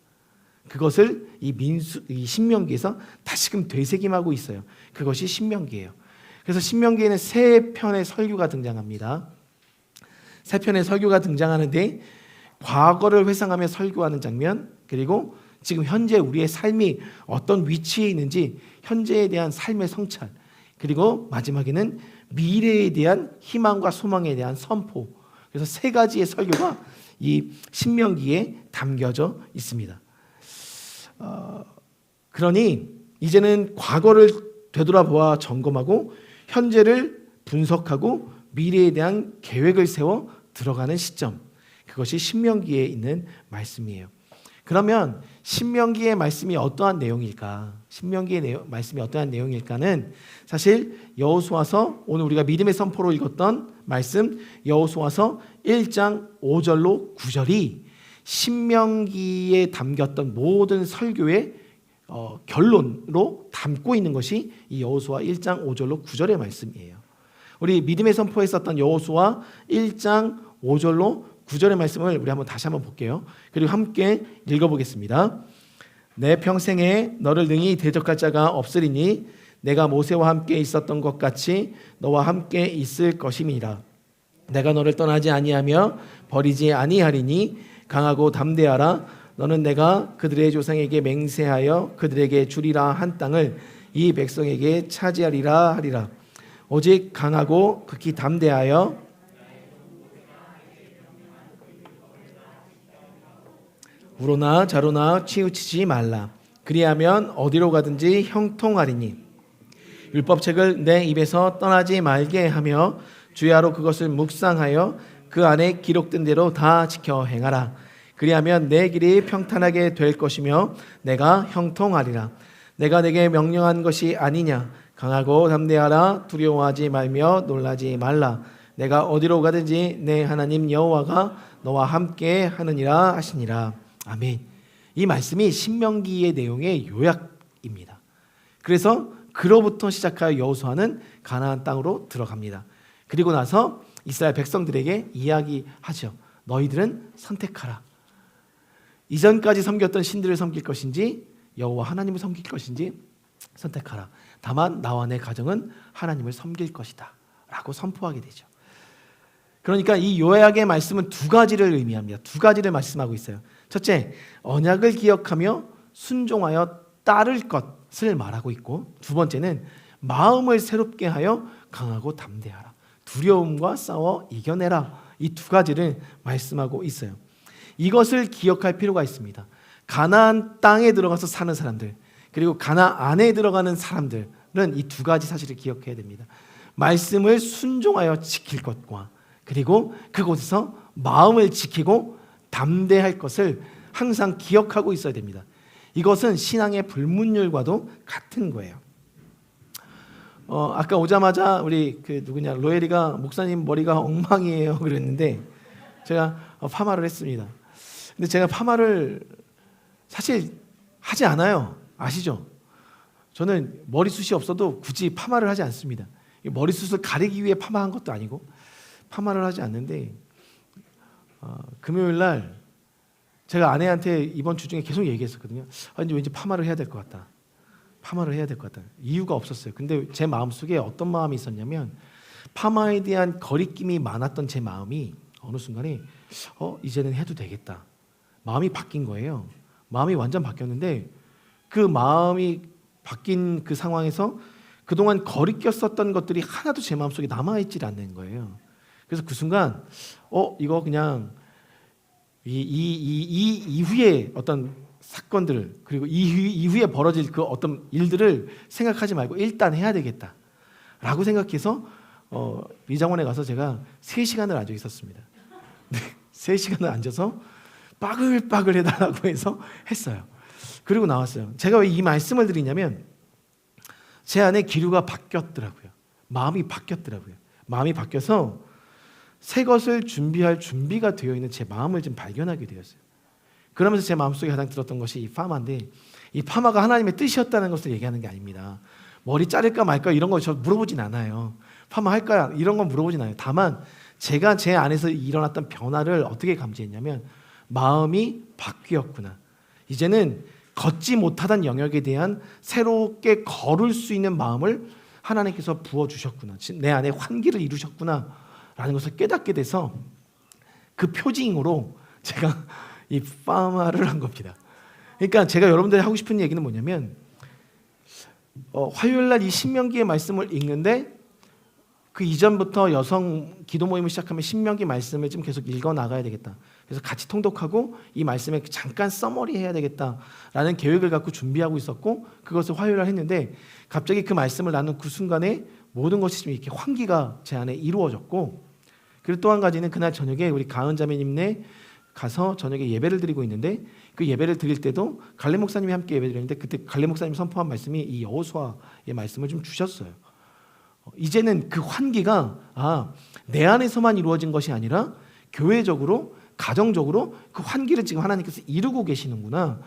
그것을 이 신명기에서 다시금 되새김하고 있어요. 그것이 신명기예요. 그래서 신명기에는 세 편의 설교가 등장합니다. 세 편의 설교가 등장하는데 과거를 회상하며 설교하는 장면, 그리고 지금 현재 우리의 삶이 어떤 위치에 있는지 현재에 대한 삶의 성찰, 그리고 마지막에는 미래에 대한 희망과 소망에 대한 선포. 그래서 세 가지의 설교가 이 신명기에 담겨져 있습니다. 그러니 이제는 과거를 되돌아보아 점검하고 현재를 분석하고 미래에 대한 계획을 세워 들어가는 시점, 그것이 신명기에 있는 말씀이에요. 그러면 신명기의 말씀이 어떠한 내용일까? 신명기의 말씀이 어떠한 내용일까는 사실 여호수아서, 오늘 우리가 믿음의 선포로 읽었던 말씀 여호수아서 1장 5절로 9절이 신명기에 담겼던 모든 설교의 결론으로 담고 있는 것이 이 여호수아 1장 5절로 9절의 말씀이에요. 우리 믿음의 선포에 썼던 여호수아 1장 5절로 9절의 말씀을 우리 다시 한번 볼게요. 그리고 함께 읽어보겠습니다. 내 평생에 너를 능히 대적할 자가 없으리니 내가 모세와 함께 있었던 것 같이 너와 함께 있을 것임이라. 내가 너를 떠나지 아니하며 버리지 아니하리니 강하고 담대하라. 너는 내가 그들의 조상에게 맹세하여 그들에게 주리라 한 땅을 이 백성에게 차지하리라 하리라. 오직 강하고 극히 담대하여 우로나 좌로나 치우치지 말라. 그리하면 어디로 가든지 형통하리니 율법책을 내 입에서 떠나지 말게 하며 주야로 그것을 묵상하여 그 안에 기록된 대로 다 지켜 행하라. 그리하면 내 길이 평탄하게 될 것이며 내가 형통하리라. 내가 내게 명령한 것이 아니냐. 강하고 담대하라. 두려워하지 말며 놀라지 말라. 내가 어디로 가든지 내 하나님 여호와가 너와 함께 하느니라 하시니라. 아멘. 이 말씀이 신명기의 내용의 요약입니다. 그래서 그로부터 시작하여 여호수아는 가나안 땅으로 들어갑니다. 그리고 나서 이스라엘 백성들에게 이야기하죠. 너희들은 선택하라. 이전까지 섬겼던 신들을 섬길 것인지 여호와 하나님을 섬길 것인지 선택하라. 다만 나와 내 가정은 하나님을 섬길 것이다 라고 선포하게 되죠. 그러니까 이 요약의 말씀은 두 가지를 의미합니다. 두 가지를 말씀하고 있어요. 첫째, 언약을 기억하며 순종하여 따를 것을 말하고 있고, 두 번째는 마음을 새롭게 하여 강하고 담대하라. 두려움과 싸워 이겨내라. 이 두 가지를 말씀하고 있어요. 이것을 기억할 필요가 있습니다. 가나안 땅에 들어가서 사는 사람들, 그리고 가나안에 들어가는 사람들은 이 두 가지 사실을 기억해야 됩니다. 말씀을 순종하여 지킬 것과 그리고 그곳에서 마음을 지키고 담대할 것을 항상 기억하고 있어야 됩니다. 이것은 신앙의 불문율과도 같은 거예요. 아까 오자마자 우리 로엘이가 목사님 머리가 엉망이에요 그랬는데 제가 파마를 했습니다. 근데 제가 파마를 사실 하지 않아요. 아시죠? 저는 머리숱이 없어도 굳이 파마를 하지 않습니다. 머리숱을 가리기 위해 파마한 것도 아니고 파마를 하지 않는데 금요일 날 제가 아내한테 이번 주 중에 계속 얘기했었거든요. 근데 왠지 파마를 해야 될 것 같다. 파마를 해야 될 것 같다. 이유가 없었어요. 근데 제 마음속에 어떤 마음이 있었냐면 파마에 대한 거리낌이 많았던 제 마음이 어느 순간에 이제는 해도 되겠다. 마음이 바뀐 거예요. 마음이 완전 바뀌었는데 그 마음이 바뀐 그 상황에서 그동안 거리꼈었던 것들이 하나도 제 마음속에 남아있질 않는 거예요. 그래서 그 순간 이거 그냥 이 이후에 어떤 사건들 그리고 이후에 벌어질 그 어떤 일들을 생각하지 말고 일단 해야 되겠다라고 생각해서 미장원에 가서 제가 3시간을 앉아 있었습니다. 네, 3시간을 앉아서 빠글빠글 해달라고 해서 했어요. 그리고 나왔어요. 제가 왜 이 말씀을 드리냐면 제 안에 기류가 바뀌었더라고요. 마음이 바뀌었더라고요. 마음이 바뀌어서 새 것을 준비할 준비가 되어 있는 제 마음을 좀 발견하게 되었어요. 그러면서 제 마음속에 가장 들었던 것이 이 파마인데 이 파마가 하나님의 뜻이었다는 것을 얘기하는 게 아닙니다. 머리 자를까 말까 이런 거 저 물어보진 않아요. 파마 할까 이런 건 물어보진 않아요. 다만 제가 제 안에서 일어났던 변화를 어떻게 감지했냐면 마음이 바뀌었구나. 이제는 걷지 못하던 영역에 대한 새롭게 걸을 수 있는 마음을 하나님께서 부어주셨구나. 내 안에 환기를 이루셨구나 라는 것을 깨닫게 돼서 그 표징으로 제가 이 파마를 한 겁니다. 그러니까 제가 여러분들이 하고 싶은 얘기는 뭐냐면 화요일날 이 신명기의 말씀을 읽는데 그 이전부터 여성 기도 모임을 시작하면 신명기 말씀을 좀 계속 읽어 나가야 되겠다. 그래서 같이 통독하고 이 말씀에 잠깐 서머리 해야 되겠다라는 계획을 갖고 준비하고 있었고 그것을 화요일날 했는데 갑자기 그 말씀을 나눈 그 순간에 모든 것이 좀 이렇게 환기가 제 안에 이루어졌고 그리고 또 한 가지는 그날 저녁에 우리 가은 자매님네 가서 저녁에 예배를 드리고 있는데 그 예배를 드릴 때도 갈래 목사님이 함께 예배 드렸는데 그때 갈래 목사님이 선포한 말씀이 이 여호수아의 말씀을 좀 주셨어요. 이제는 그 환기가 내 안에서만 이루어진 것이 아니라 교회적으로 가정적으로 그 환기를 지금 하나님께서 이루고 계시는구나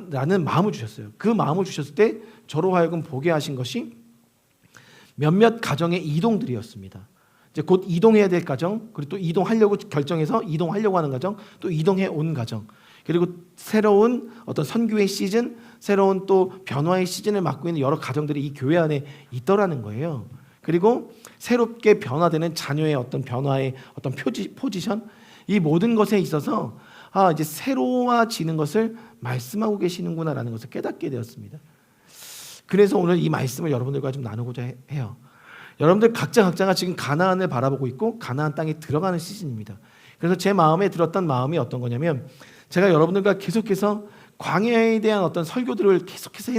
라는 마음을 주셨어요. 그 마음을 주셨을 때 저로 하여금 보게 하신 것이 몇몇 가정의 이동들이었습니다. 이제 곧 이동해야 될 가정, 그리고 또 이동하려고 결정해서 이동하려고 하는 가정, 또 이동해 온 가정, 그리고 새로운 어떤 선교의 시즌, 새로운 또 변화의 시즌을 맡고 있는 여러 가정들이 이 교회 안에 있더라는 거예요. 그리고 새롭게 변화되는 자녀의 어떤 변화의 어떤 포지션, 이 모든 것에 있어서 이제 새로워지는 것을 말씀하고 계시는구나라는 것을 깨닫게 되었습니다. 그래서 오늘 이 말씀을 여러분들과 좀 나누고자 해요. 여러분들 각자가 지금 가나안을 바라보고 있고 가나안 땅에 들어가는 시즌입니다. 그래서 제 마음에 들었던 마음이 어떤 거냐면 제가 여러분들과 계속해서 광야에 대한 어떤 설교들을 계속해서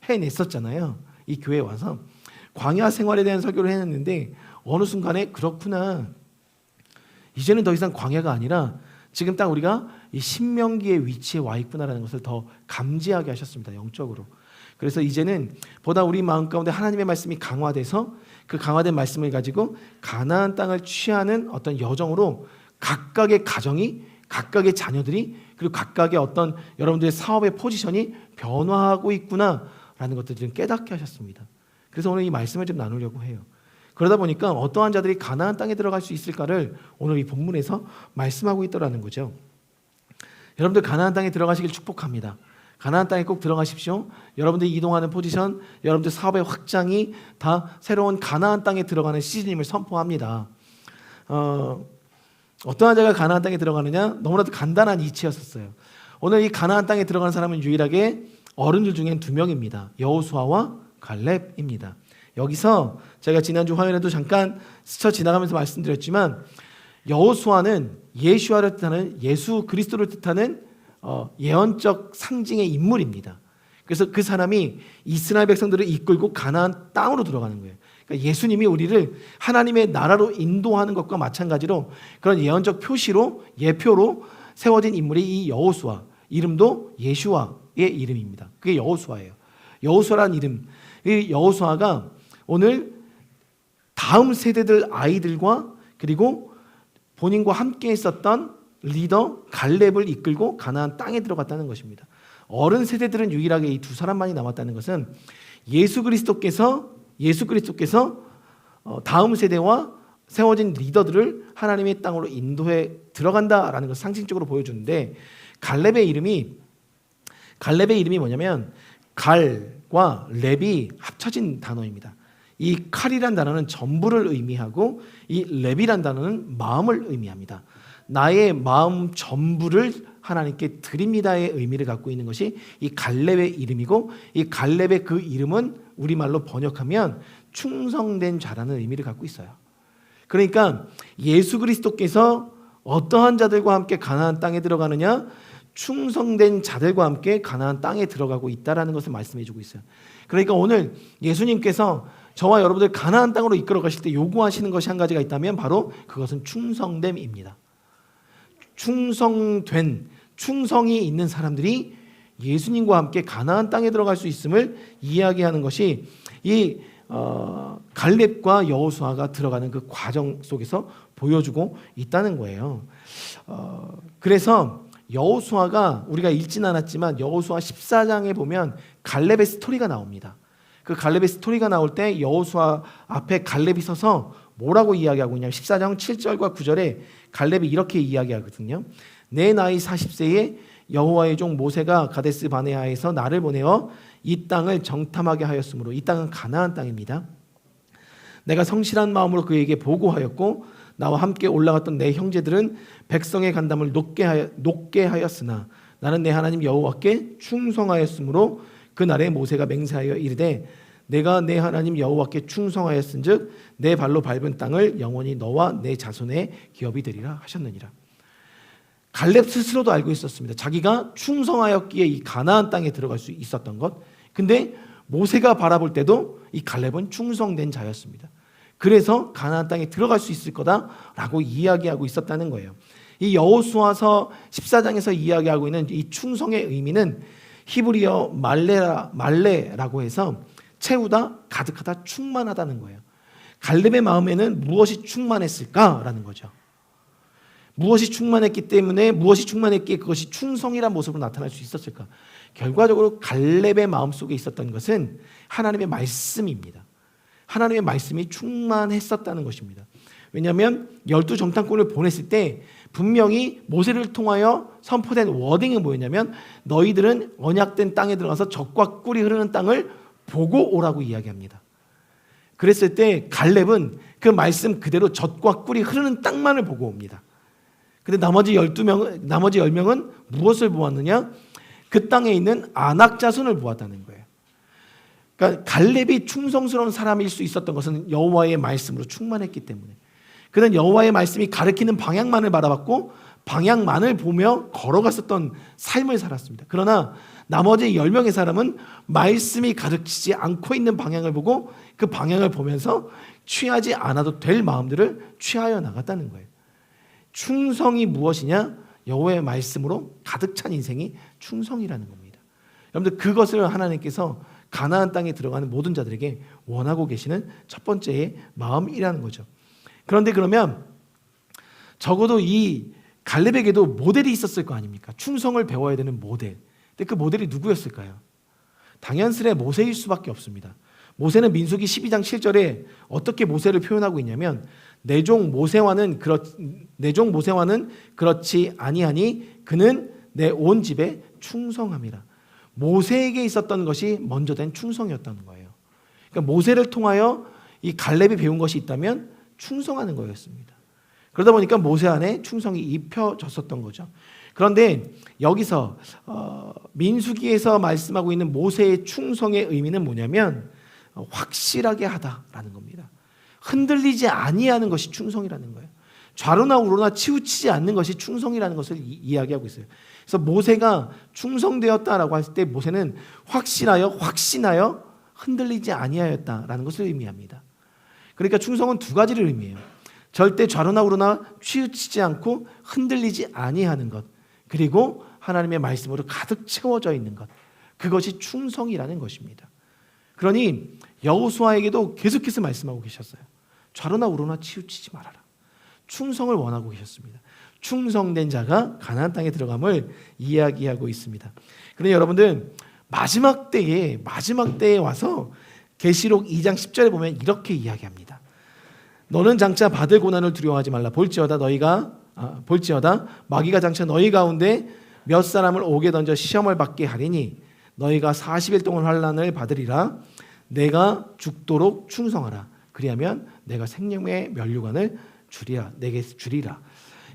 해냈었잖아요. 이 교회에 와서 광야 생활에 대한 설교를 해냈는데 어느 순간에 그렇구나. 이제는 더 이상 광야가 아니라 지금 딱 우리가 이 신명기의 위치에 와 있구나라는 것을 더 감지하게 하셨습니다. 영적으로. 그래서 이제는 보다 우리 마음 가운데 하나님의 말씀이 강화돼서 그 강화된 말씀을 가지고 가나안 땅을 취하는 어떤 여정으로 각각의 가정이 각각의 자녀들이 그리고 각각의 어떤 여러분들의 사업의 포지션이 변화하고 있구나라는 것들을 좀 깨닫게 하셨습니다. 그래서 오늘 이 말씀을 좀 나누려고 해요. 그러다 보니까 어떠한 자들이 가나안 땅에 들어갈 수 있을까를 오늘 이 본문에서 말씀하고 있더라는 거죠. 여러분들 가나안 땅에 들어가시길 축복합니다. 가나안 땅에 꼭 들어가십시오. 여러분들이 이동하는 포지션, 여러분들 사업의 확장이 다 새로운 가나안 땅에 들어가는 시즌임을 선포합니다. 어떠한 자가 가나안 땅에 들어가느냐? 너무나도 간단한 이치였었어요. 오늘 이 가나안 땅에 들어가는 사람은 유일하게 어른들 중엔 2명입니다. 여호수아와 갈렙입니다. 여기서 제가 지난주 화요일에도 잠깐 스쳐 지나가면서 말씀드렸지만 여호수아는 예수와를 뜻하는 예수 그리스도를 뜻하는 예언적 상징의 인물입니다. 그래서 그 사람이 이스라엘 백성들을 이끌고 가나안 땅으로 들어가는 거예요. 그러니까 예수님이 우리를 하나님의 나라로 인도하는 것과 마찬가지로 그런 예언적 표시로 예표로 세워진 인물이 이 여호수아, 이름도 예슈아의 이름입니다. 그게 여호수아예요. 여호수아라는 이름. 이 여호수아가 오늘 다음 세대들 아이들과 그리고 본인과 함께 있었던 리더 갈렙을 이끌고 가나안 땅에 들어갔다는 것입니다. 어른 세대들은 유일하게 이 두 사람만이 남았다는 것은 예수 그리스도께서 다음 세대와 세워진 리더들을 하나님의 땅으로 인도해 들어간다라는 것을 상징적으로 보여주는데 갈렙의 이름이 뭐냐면 갈과 렙이 합쳐진 단어입니다. 이 칼이란 단어는 전부를 의미하고 이 렙이란 단어는 마음을 의미합니다. 나의 마음 전부를 하나님께 드립니다의 의미를 갖고 있는 것이 이 갈렙의 이름이고 이 갈렙의 그 이름은 우리말로 번역하면 충성된 자라는 의미를 갖고 있어요. 그러니까 예수 그리스도께서 어떠한 자들과 함께 가나안 땅에 들어가느냐? 충성된 자들과 함께 가나안 땅에 들어가고 있다라는 것을 말씀해 주고 있어요. 그러니까 오늘 예수님께서 저와 여러분들 가나안 땅으로 이끌어 가실 때 요구하시는 것이 한 가지가 있다면 바로 그것은 충성됨입니다. 충성이 있는 사람들이 예수님과 함께 가나안 땅에 들어갈 수 있음을 이야기하는 것이 이 갈렙과 여호수아가 들어가는 그 과정 속에서 보여주고 있다는 거예요. 그래서 여호수아가 우리가 읽진 않았지만 여호수아 14장에 보면 갈렙의 스토리가 나옵니다. 그 갈렙의 스토리가 나올 때 여호수아 앞에 갈렙이 서서 뭐라고 이야기하고 있냐면 14장 7절과 9절에 갈렙이 이렇게 이야기하거든요. 내 나이 40세에 여호와의 종 모세가 가데스 바네아에서 나를 보내어 이 땅을 정탐하게 하였으므로 이 땅은 가나안 땅입니다. 내가 성실한 마음으로 그에게 보고하였고 나와 함께 올라갔던 내 형제들은 백성의 간담을 높게 하였으나 나는 내 하나님 여호와께 충성하였으므로 그날에 모세가 맹세하여 이르되 내가 내 하나님 여호와께 충성하였은즉 내 발로 밟은 땅을 영원히 너와 내 자손의 기업이 되리라 하셨느니라. 갈렙 스스로도 알고 있었습니다. 자기가 충성하였기에 이 가나안 땅에 들어갈 수 있었던 것. 근데 모세가 바라볼 때도 이 갈렙은 충성된 자였습니다. 그래서 가나안 땅에 들어갈 수 있을 거다라고 이야기하고 있었다는 거예요. 이 여호수아서 14장에서 이야기하고 있는 이 충성의 의미는 히브리어 말레라고 해서 채우다, 가득하다, 충만하다는 거예요. 갈렙의 마음에는 무엇이 충만했을까라는 거죠. 무엇이 충만했기에 그것이 충성이란 모습으로 나타날 수 있었을까? 결과적으로 갈렙의 마음속에 있었던 것은 하나님의 말씀입니다. 하나님의 말씀이 충만했었다는 것입니다. 왜냐하면 12정탐꾼을 보냈을 때 분명히 모세를 통하여 선포된 워딩이 뭐였냐면 너희들은 언약된 땅에 들어가서 젖과 꿀이 흐르는 땅을 보고 오라고 이야기합니다. 그랬을 때 갈렙은 그 말씀 그대로 젖과 꿀이 흐르는 땅만을 보고 옵니다. 근데 나머지 10명은 무엇을 보았느냐? 그 땅에 있는 아낙 자손을 보았다는 거예요. 그러니까 갈렙이 충성스러운 사람일 수 있었던 것은 여호와의 말씀으로 충만했기 때문에 그는 여호와의 말씀이 가리키는 방향만을 바라봤고 방향만을 보며 걸어갔었던 삶을 살았습니다. 그러나 나머지 10명의 사람은 말씀이 가르치지 않고 있는 방향을 보고 그 방향을 보면서 취하지 않아도 될 마음들을 취하여 나갔다는 거예요. 충성이 무엇이냐? 여호와의 말씀으로 가득 찬 인생이 충성이라는 겁니다. 여러분들 그것을 하나님께서 가나안 땅에 들어가는 모든 자들에게 원하고 계시는 첫 번째의 마음이라는 거죠. 그런데 그러면 적어도 이 갈렙에게도 모델이 있었을 거 아닙니까? 충성을 배워야 되는 모델. 근데 그 모델이 누구였을까요? 당연스레 모세일 수밖에 없습니다. 모세는 민수기 12장 7절에 어떻게 모세를 표현하고 있냐면 내 종 모세와는 그렇지 아니하니 그는 내 온 집에 충성함이라. 모세에게 있었던 것이 먼저 된 충성이었다는 거예요. 그러니까 모세를 통하여 이 갈렙이 배운 것이 있다면 충성하는 거였습니다. 그러다 보니까 모세 안에 충성이 입혀졌었던 거죠. 그런데 여기서 민수기에서 말씀하고 있는 모세의 충성의 의미는 뭐냐면 확실하게 하다라는 겁니다. 흔들리지 아니하는 것이 충성이라는 거예요. 좌로나 우로나 치우치지 않는 것이 충성이라는 것을 이야기하고 있어요. 그래서 모세가 충성되었다라고 했을 때 모세는 확신하여 흔들리지 아니하였다라는 것을 의미합니다. 그러니까 충성은 두 가지를 의미해요. 절대 좌로나 우로나 치우치지 않고 흔들리지 아니하는 것, 그리고 하나님의 말씀으로 가득 채워져 있는 것, 그것이 충성이라는 것입니다. 그러니 여호수아에게도 계속해서 말씀하고 계셨어요. 좌로나 우로나 치우치지 말아라. 충성을 원하고 계셨습니다. 충성된 자가 가나안 땅에 들어감을 이야기하고 있습니다. 그러니 여러분들 마지막 때에 와서 계시록 2장 10절에 보면 이렇게 이야기합니다. 너는 장차 받을 고난을 두려워하지 말라. 볼지어다 마귀가 장차 너희 가운데 몇 사람을 옥에 던져 시험을 받게 하리니 너희가 40일 동안 환난을 받으리라. 내가 죽도록 충성하라. 그리하면 내가 생명의 면류관을 내게 주리라.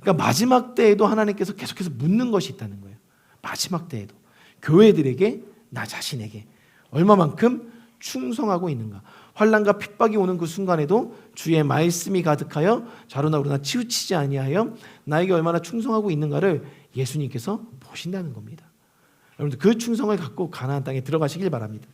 그러니까 마지막 때에도 하나님께서 계속해서 묻는 것이 있다는 거예요. 마지막 때에도 교회들에게, 나 자신에게 얼마만큼 충성하고 있는가. 환난과 핍박이 오는 그 순간에도 주의 말씀이 가득하여 좌로나 우로나 치우치지 아니하여 나에게 얼마나 충성하고 있는가를 예수님께서 보신다는 겁니다. 여러분들 그 충성을 갖고 가나안 땅에 들어가시길 바랍니다.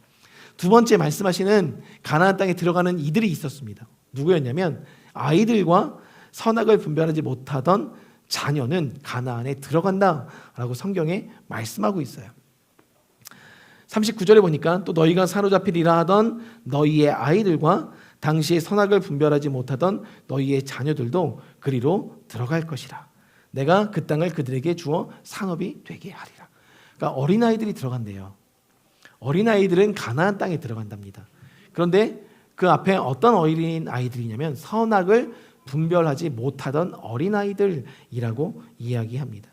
두 번째 말씀하시는 가나안 땅에 들어가는 이들이 있었습니다. 누구였냐면 아이들과 선악을 분별하지 못하던 자녀는 가나안에 들어간다라고 성경에 말씀하고 있어요. 39절에 보니까 또 너희가 사로잡히리라 하던 너희의 아이들과 당시에 선악을 분별하지 못하던 너희의 자녀들도 그리로 들어갈 것이라. 내가 그 땅을 그들에게 주어 상업이 되게 하리라. 그러니까 어린아이들이 들어간대요. 어린아이들은 가나안 땅에 들어간답니다. 그런데 그 앞에 어떤 어린아이들이냐면 선악을 분별하지 못하던 어린아이들이라고 이야기합니다.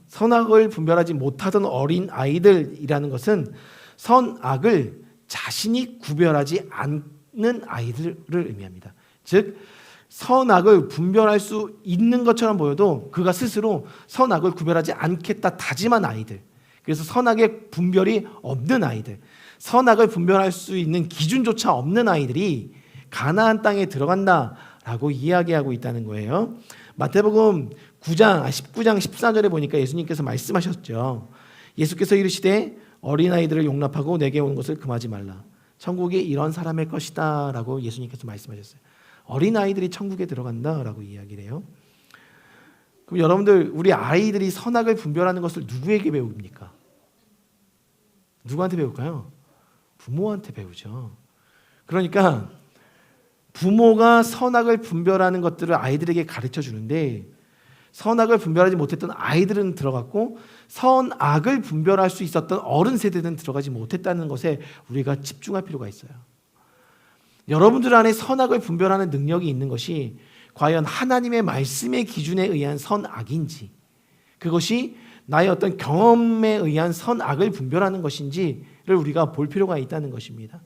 선악을 분별하지 못하던 어린아이들이라는 것은 선악을 자신이 구별하지 않는 아이들을 의미합니다. 즉 선악을 분별할 수 있는 것처럼 보여도 그가 스스로 선악을 구별하지 않겠다 다짐한 아이들, 그래서 선악의 분별이 없는 아이들, 선악을 분별할 수 있는 기준조차 없는 아이들이 가나안 땅에 들어간다라고 이야기하고 있다는 거예요. 마태복음 19장 14절에 보니까 예수님께서 말씀하셨죠. 예수께서 이르시되 어린아이들을 용납하고 내게 오는 것을 금하지 말라. 천국이 이런 사람의 것이다 라고 예수님께서 말씀하셨어요. 어린아이들이 천국에 들어간다라고 이야기를 해요. 그럼 여러분들 우리 아이들이 선악을 분별하는 것을 누구에게 배웁니까? 누구한테 배울까요? 부모한테 배우죠. 그러니까 부모가 선악을 분별하는 것들을 아이들에게 가르쳐 주는데 선악을 분별하지 못했던 아이들은 들어갔고 선악을 분별할 수 있었던 어른 세대는 들어가지 못했다는 것에 우리가 집중할 필요가 있어요. 여러분들 안에 선악을 분별하는 능력이 있는 것이 과연 하나님의 말씀의 기준에 의한 선악인지, 그것이 나의 어떤 경험에 의한 선악을 분별하는 것인지를 우리가 볼 필요가 있다는 것입니다.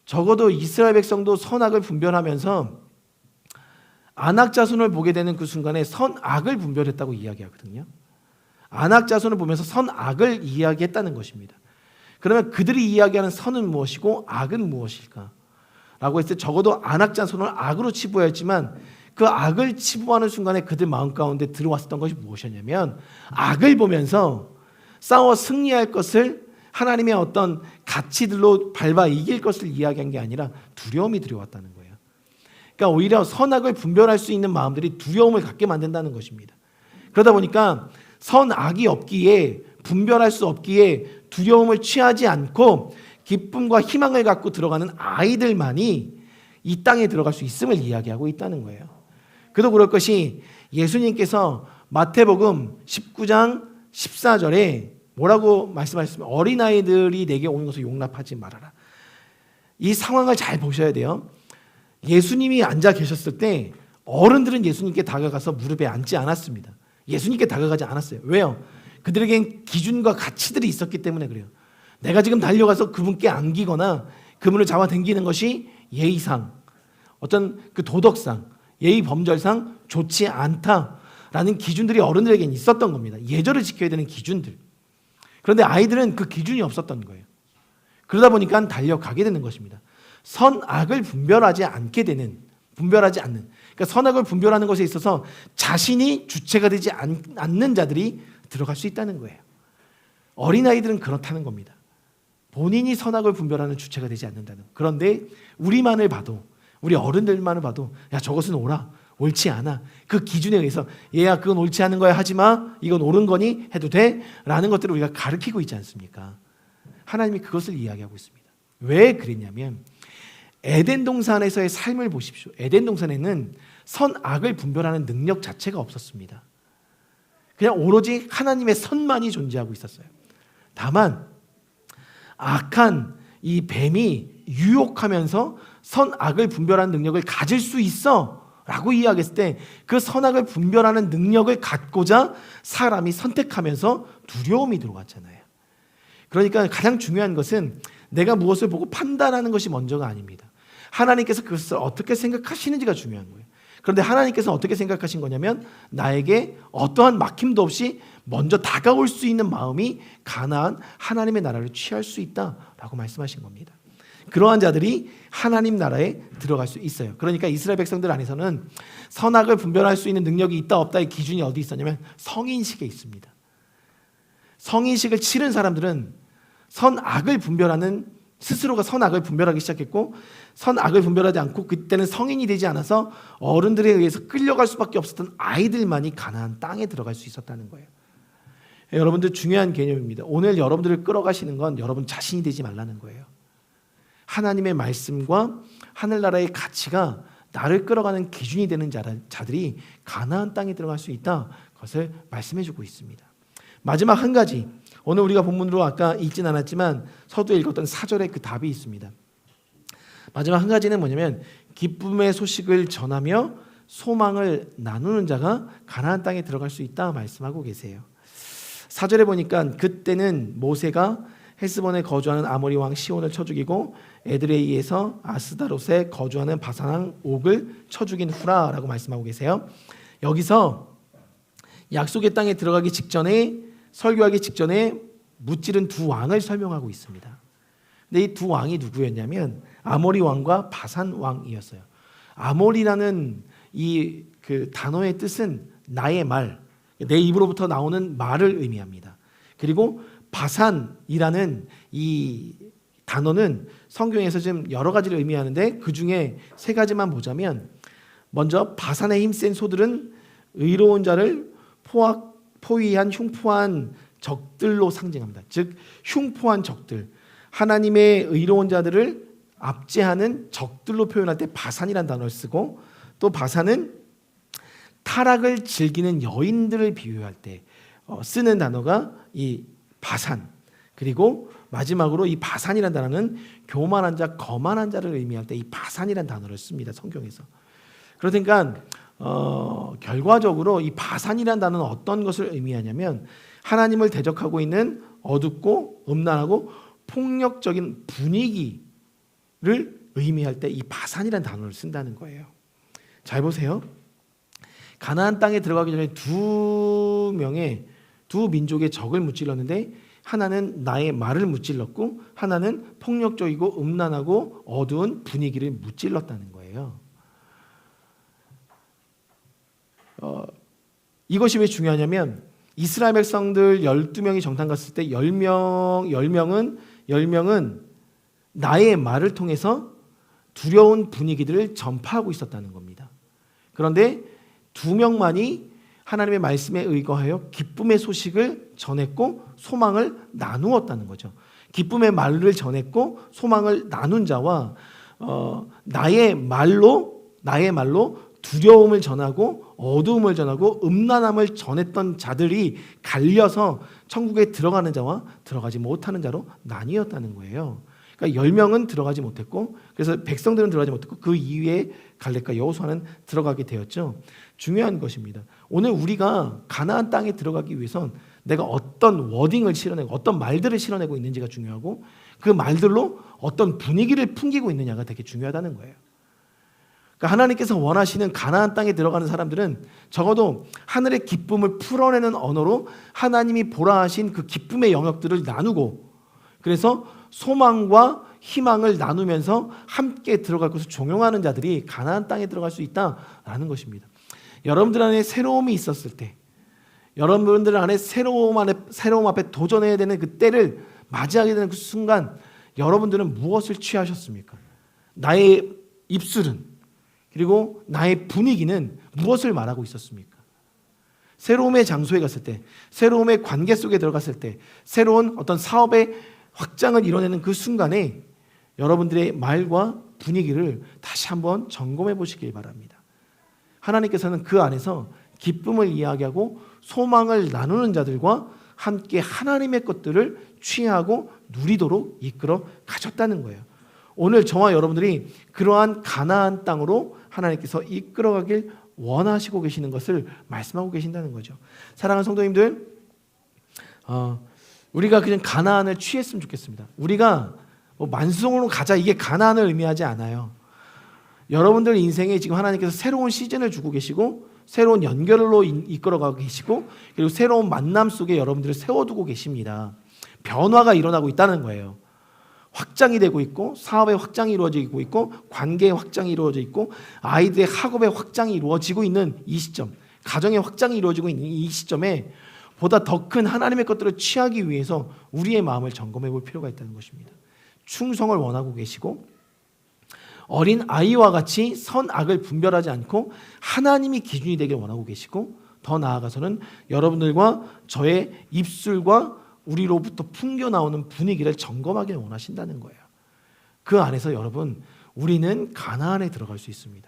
적어도 이스라엘 백성도 선악을 분별하면서 안악 자손을 보게 되는 그 순간에 선악을 분별했다고 이야기하거든요. 안악 자손을 보면서 선악을 이야기했다는 것입니다. 그러면 그들이 이야기하는 선은 무엇이고 악은 무엇일까? 라고 했을 때 적어도 안악 자손을 악으로 치부했지만 그 악을 치부하는 순간에 그들 마음 가운데 들어왔었던 것이 무엇이었냐면 악을 보면서 싸워 승리할 것을 하나님의 어떤 가치들로 밟아 이길 것을 이야기한 게 아니라 두려움이 들어왔다는 거예요. 그러니까 오히려 선악을 분별할 수 있는 마음들이 두려움을 갖게 만든다는 것입니다. 그러다 보니까 선악이 없기에, 분별할 수 없기에 두려움을 취하지 않고 기쁨과 희망을 갖고 들어가는 아이들만이 이 땅에 들어갈 수 있음을 이야기하고 있다는 거예요. 그도 그럴 것이 예수님께서 마태복음 19장 14절에 뭐라고 말씀하셨으면 어린아이들이 내게 오는 것을 용납하지 말아라. 이 상황을 잘 보셔야 돼요. 예수님이 앉아 계셨을 때 어른들은 예수님께 다가가서 무릎에 앉지 않았습니다. 예수님께 다가가지 않았어요. 왜요? 그들에겐 기준과 가치들이 있었기 때문에 그래요. 내가 지금 달려가서 그분께 안기거나 그분을 잡아당기는 것이 예의상, 어떤 그 도덕상, 예의 범절상 좋지 않다라는 기준들이 어른들에게는 있었던 겁니다. 예절을 지켜야 되는 기준들. 그런데 아이들은 그 기준이 없었던 거예요. 그러다 보니까 달려가게 되는 것입니다. 선악을 분별하지 않게 되는 분별하지 않는, 그러니까 선악을 분별하는 것에 있어서 자신이 주체가 되지 않는 자들이 들어갈 수 있다는 거예요. 어린아이들은 그렇다는 겁니다. 본인이 선악을 분별하는 주체가 되지 않는다는. 그런데 우리만을 봐도, 우리 어른들만을 봐도 야 저것은 옳아, 옳지 않아, 그 기준에 의해서 얘야 그건 옳지 않은 거야 하지마, 이건 옳은 거니 해도 돼 라는 것들을 우리가 가르치고 있지 않습니까? 하나님이 그것을 이야기하고 있습니다. 왜 그랬냐면 에덴 동산에서의 삶을 보십시오. 에덴 동산에는 선악을 분별하는 능력 자체가 없었습니다. 그냥 오로지 하나님의 선만이 존재하고 있었어요. 다만 악한 이 뱀이 유혹하면서 선악을 분별하는 능력을 가질 수 있어 라고 이야기했을 때 그 선악을 분별하는 능력을 갖고자 사람이 선택하면서 두려움이 들어왔잖아요. 그러니까 가장 중요한 것은 내가 무엇을 보고 판단하는 것이 먼저가 아닙니다. 하나님께서 그것을 어떻게 생각하시는지가 중요한 거예요. 그런데 하나님께서 어떻게 생각하신 거냐면 나에게 어떠한 막힘도 없이 먼저 다가올 수 있는 마음이 가나안 하나님의 나라를 취할 수 있다라고 말씀하신 겁니다. 그러한 자들이 하나님 나라에 들어갈 수 있어요. 그러니까 이스라엘 백성들 안에서는 선악을 분별할 수 있는 능력이 있다 없다의 기준이 어디 있었냐면 성인식에 있습니다. 성인식을 치른 사람들은 선악을 분별하는, 스스로가 선악을 분별하기 시작했고 선악을 분별하지 않고 그때는 성인이 되지 않아서 어른들에 의해서 끌려갈 수밖에 없었던 아이들만이 가나안 땅에 들어갈 수 있었다는 거예요. 여러분들 중요한 개념입니다. 오늘 여러분들을 끌어가시는 건 여러분 자신이 되지 말라는 거예요. 하나님의 말씀과 하늘나라의 가치가 나를 끌어가는 기준이 되는 자들이 가나안 땅에 들어갈 수 있다, 그것을 말씀해주고 있습니다. 마지막 한 가지, 오늘 우리가 본문으로 아까 읽진 않았지만 서두에 읽었던 4절에 그 답이 있습니다. 마지막 한 가지는 뭐냐면 기쁨의 소식을 전하며 소망을 나누는 자가 가나안 땅에 들어갈 수 있다 말씀하고 계세요. 4절에 보니까 그때는 모세가 헤스본에 거주하는 아모리 왕 시온을 쳐 죽이고 에드레이에서 아스다롯에 거주하는 바산 왕 옥을 쳐 죽인 후라라고 말씀하고 계세요. 여기서 약속의 땅에 들어가기 직전에, 설교하기 직전에 무찌른 두 왕을 설명하고 있습니다. 근데 이 두 왕이 누구였냐면 아모리 왕과 바산 왕이었어요. 아모리라는 이 그 단어의 뜻은 나의 말, 내 입으로부터 나오는 말을 의미합니다. 그리고 바산이라는 이 단어는 성경에서 좀 여러 가지를 의미하는데 그 중에 세 가지만 보자면, 먼저 바산에 힘센 소들은 의로운 자를 포위한 흉포한 적들로 상징합니다. 즉 흉포한 적들, 하나님의 의로운 자들을 압제하는 적들로 표현할 때 바산이라는 단어를 쓰고, 또 바산은 타락을 즐기는 여인들을 비유할 때 쓰는 단어가 이 바산, 그리고 마지막으로 이 바산이라는 단어는 교만한 자, 거만한 자를 의미할 때 이 바산이라는 단어를 씁니다, 성경에서. 그러니까 결과적으로 이 바산이라는 단어는 어떤 것을 의미하냐면 하나님을 대적하고 있는 어둡고 음란하고 폭력적인 분위기를 의미할 때 이 바산이라는 단어를 쓴다는 거예요. 잘 보세요. 가나안 땅에 들어가기 전에 두 민족의 적을 무찔렀는데 하나는 나의 말을 무찔렀고 하나는 폭력적이고 음란하고 어두운 분위기를 무찔렀다는 거예요. 이것이 왜 중요하냐면 이스라엘 백성들 12명이 정탐 갔을 때 10명은 나의 말을 통해서 두려운 분위기들을 전파하고 있었다는 겁니다. 그런데 2명만이 하나님의 말씀에 의거하여 기쁨의 소식을 전했고 소망을 나누었다는 거죠. 기쁨의 말을 전했고 소망을 나눈 자와 나의 말로 두려움을 전하고 어두움을 전하고 음란함을 전했던 자들이 갈려서 천국에 들어가는 자와 들어가지 못하는 자로 나뉘었다는 거예요. 그러니까 10명은 들어가지 못했고, 그래서 백성들은 들어가지 못했고 그 이후에 갈렙과 여호수아는 들어가게 되었죠. 중요한 것입니다. 오늘 우리가 가나안 땅에 들어가기 위해선 내가 어떤 워딩을 실어내고 어떤 말들을 실어내고 있는지가 중요하고 그 말들로 어떤 분위기를 풍기고 있느냐가 되게 중요하다는 거예요. 그러니까 하나님께서 원하시는 가나안 땅에 들어가는 사람들은 적어도 하늘의 기쁨을 풀어내는 언어로 하나님이 보라 하신 그 기쁨의 영역들을 나누고, 그래서 소망과 희망을 나누면서 함께 들어갈 것을 종용하는 자들이 가나안 땅에 들어갈 수 있다라는 것입니다. 여러분들 안에 새로움이 있었을 때, 여러분들 안에 새로움 앞에 도전해야 되는 그 때를 맞이하게 되는 그 순간, 여러분들은 무엇을 취하셨습니까? 나의 입술은, 그리고 나의 분위기는 무엇을 말하고 있었습니까? 새로움의 장소에 갔을 때, 새로움의 관계 속에 들어갔을 때, 새로운 어떤 사업의 확장을 이뤄내는 그 순간에 여러분들의 말과 분위기를 다시 한번 점검해 보시길 바랍니다. 하나님께서는 그 안에서 기쁨을 이야기하고 소망을 나누는 자들과 함께 하나님의 것들을 취하고 누리도록 이끌어 가셨다는 거예요. 오늘 저와 여러분들이 그러한 가나안 땅으로 하나님께서 이끌어가길 원하시고 계시는 것을 말씀하고 계신다는 거죠. 사랑하는 성도님들, 우리가 그냥 가나안을 취했으면 좋겠습니다. 우리가 만성으로 가자, 이게 가나안을 의미하지 않아요. 여러분들 인생에 지금 하나님께서 새로운 시즌을 주고 계시고, 새로운 연결로 이끌어가고 계시고, 그리고 새로운 만남 속에 여러분들을 세워두고 계십니다. 변화가 일어나고 있다는 거예요. 확장이 되고 있고, 사업의 확장이 이루어지고 있고, 관계의 확장이 이루어져 있고, 아이들의 학업의 확장이 이루어지고 있는 이 시점, 가정의 확장이 이루어지고 있는 이 시점에 보다 더 큰 하나님의 것들을 취하기 위해서 우리의 마음을 점검해 볼 필요가 있다는 것입니다. 충성을 원하고 계시고, 어린 아이와 같이 선악을 분별하지 않고 하나님이 기준이 되길 원하고 계시고, 더 나아가서는 여러분들과 저의 입술과 우리로부터 풍겨나오는 분위기를 점검하길 원하신다는 거예요. 그 안에서 여러분, 우리는 가나안에 들어갈 수 있습니다.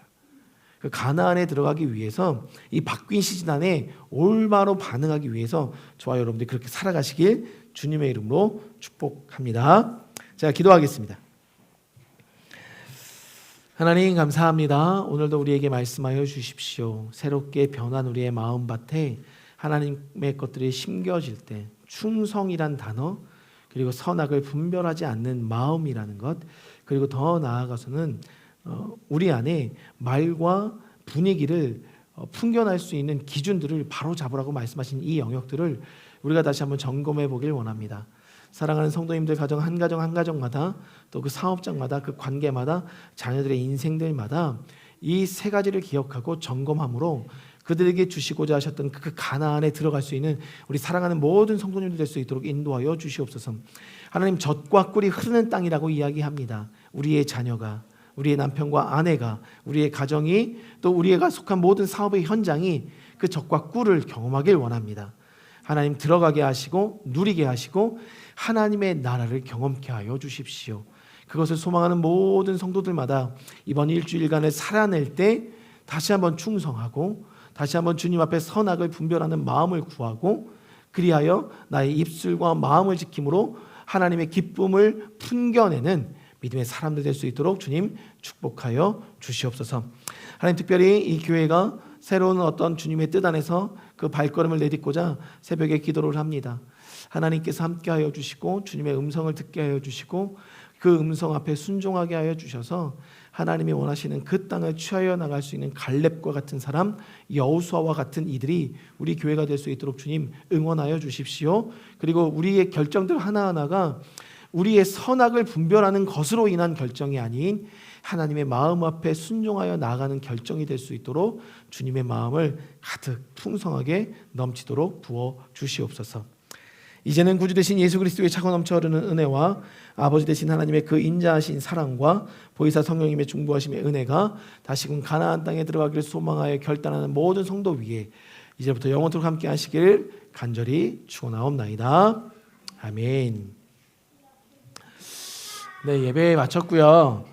그 가나안에 들어가기 위해서 이 바뀐 시즌 안에 올바로 반응하기 위해서 저와 여러분들이 그렇게 살아가시길 주님의 이름으로 축복합니다. 제가 기도하겠습니다. 하나님 감사합니다. 오늘도 우리에게 말씀하여 주십시오. 새롭게 변한 우리의 마음밭에 하나님의 것들이 심겨질 때 충성이란 단어, 그리고 선악을 분별하지 않는 마음이라는 것, 그리고 더 나아가서는 우리 안에 말과 분위기를 풍겨날 수 있는 기준들을 바로 잡으라고 말씀하신 이 영역들을 우리가 다시 한번 점검해 보길 원합니다. 사랑하는 성도님들, 가정 한 가정마다, 또 그 사업장마다, 그 관계마다, 자녀들의 인생들마다 이 세 가지를 기억하고 점검함으로 그들에게 주시고자 하셨던 그 가나안에 들어갈 수 있는 우리 사랑하는 모든 성도님들 될 수 있도록 인도하여 주시옵소서. 하나님, 젖과 꿀이 흐르는 땅이라고 이야기합니다. 우리의 자녀가, 우리의 남편과 아내가, 우리의 가정이, 또 우리가 속한 모든 사업의 현장이 그 젖과 꿀을 경험하길 원합니다. 하나님, 들어가게 하시고 누리게 하시고 하나님의 나라를 경험케 하여 주십시오. 그것을 소망하는 모든 성도들마다 이번 일주일간을 살아낼 때 다시 한번 충성하고, 다시 한번 주님 앞에 선악을 분별하는 마음을 구하고, 그리하여 나의 입술과 마음을 지킴으로 하나님의 기쁨을 풍겨내는 믿음의 사람들 될 수 있도록 주님 축복하여 주시옵소서. 하나님, 특별히 이 교회가 새로운 어떤 주님의 뜻 안에서 그 발걸음을 내딛고자 새벽에 기도를 합니다. 하나님께서 함께하여 주시고 주님의 음성을 듣게 하여 주시고 그 음성 앞에 순종하게 하여 주셔서 하나님이 원하시는 그 땅을 취하여 나갈 수 있는 갈렙과 같은 사람, 여호수아와 같은 이들이 우리 교회가 될 수 있도록 주님 응원하여 주십시오. 그리고 우리의 결정들 하나하나가 우리의 선악을 분별하는 것으로 인한 결정이 아닌 하나님의 마음 앞에 순종하여 나아가는 결정이 될 수 있도록 주님의 마음을 가득 풍성하게 넘치도록 부어 주시옵소서. 이제는 구주 되신 예수 그리스도의 차고 넘쳐 흐르는 은혜와 아버지 되신 하나님의 그 인자하신 사랑과 보혜사 성령님의 중보하심의 은혜가 다시금 가나안 땅에 들어가기를 소망하여 결단하는 모든 성도 위에 이제부터 영원토록 함께 하시길 간절히 축원하옵나이다. 아멘. 네, 예배 마쳤고요.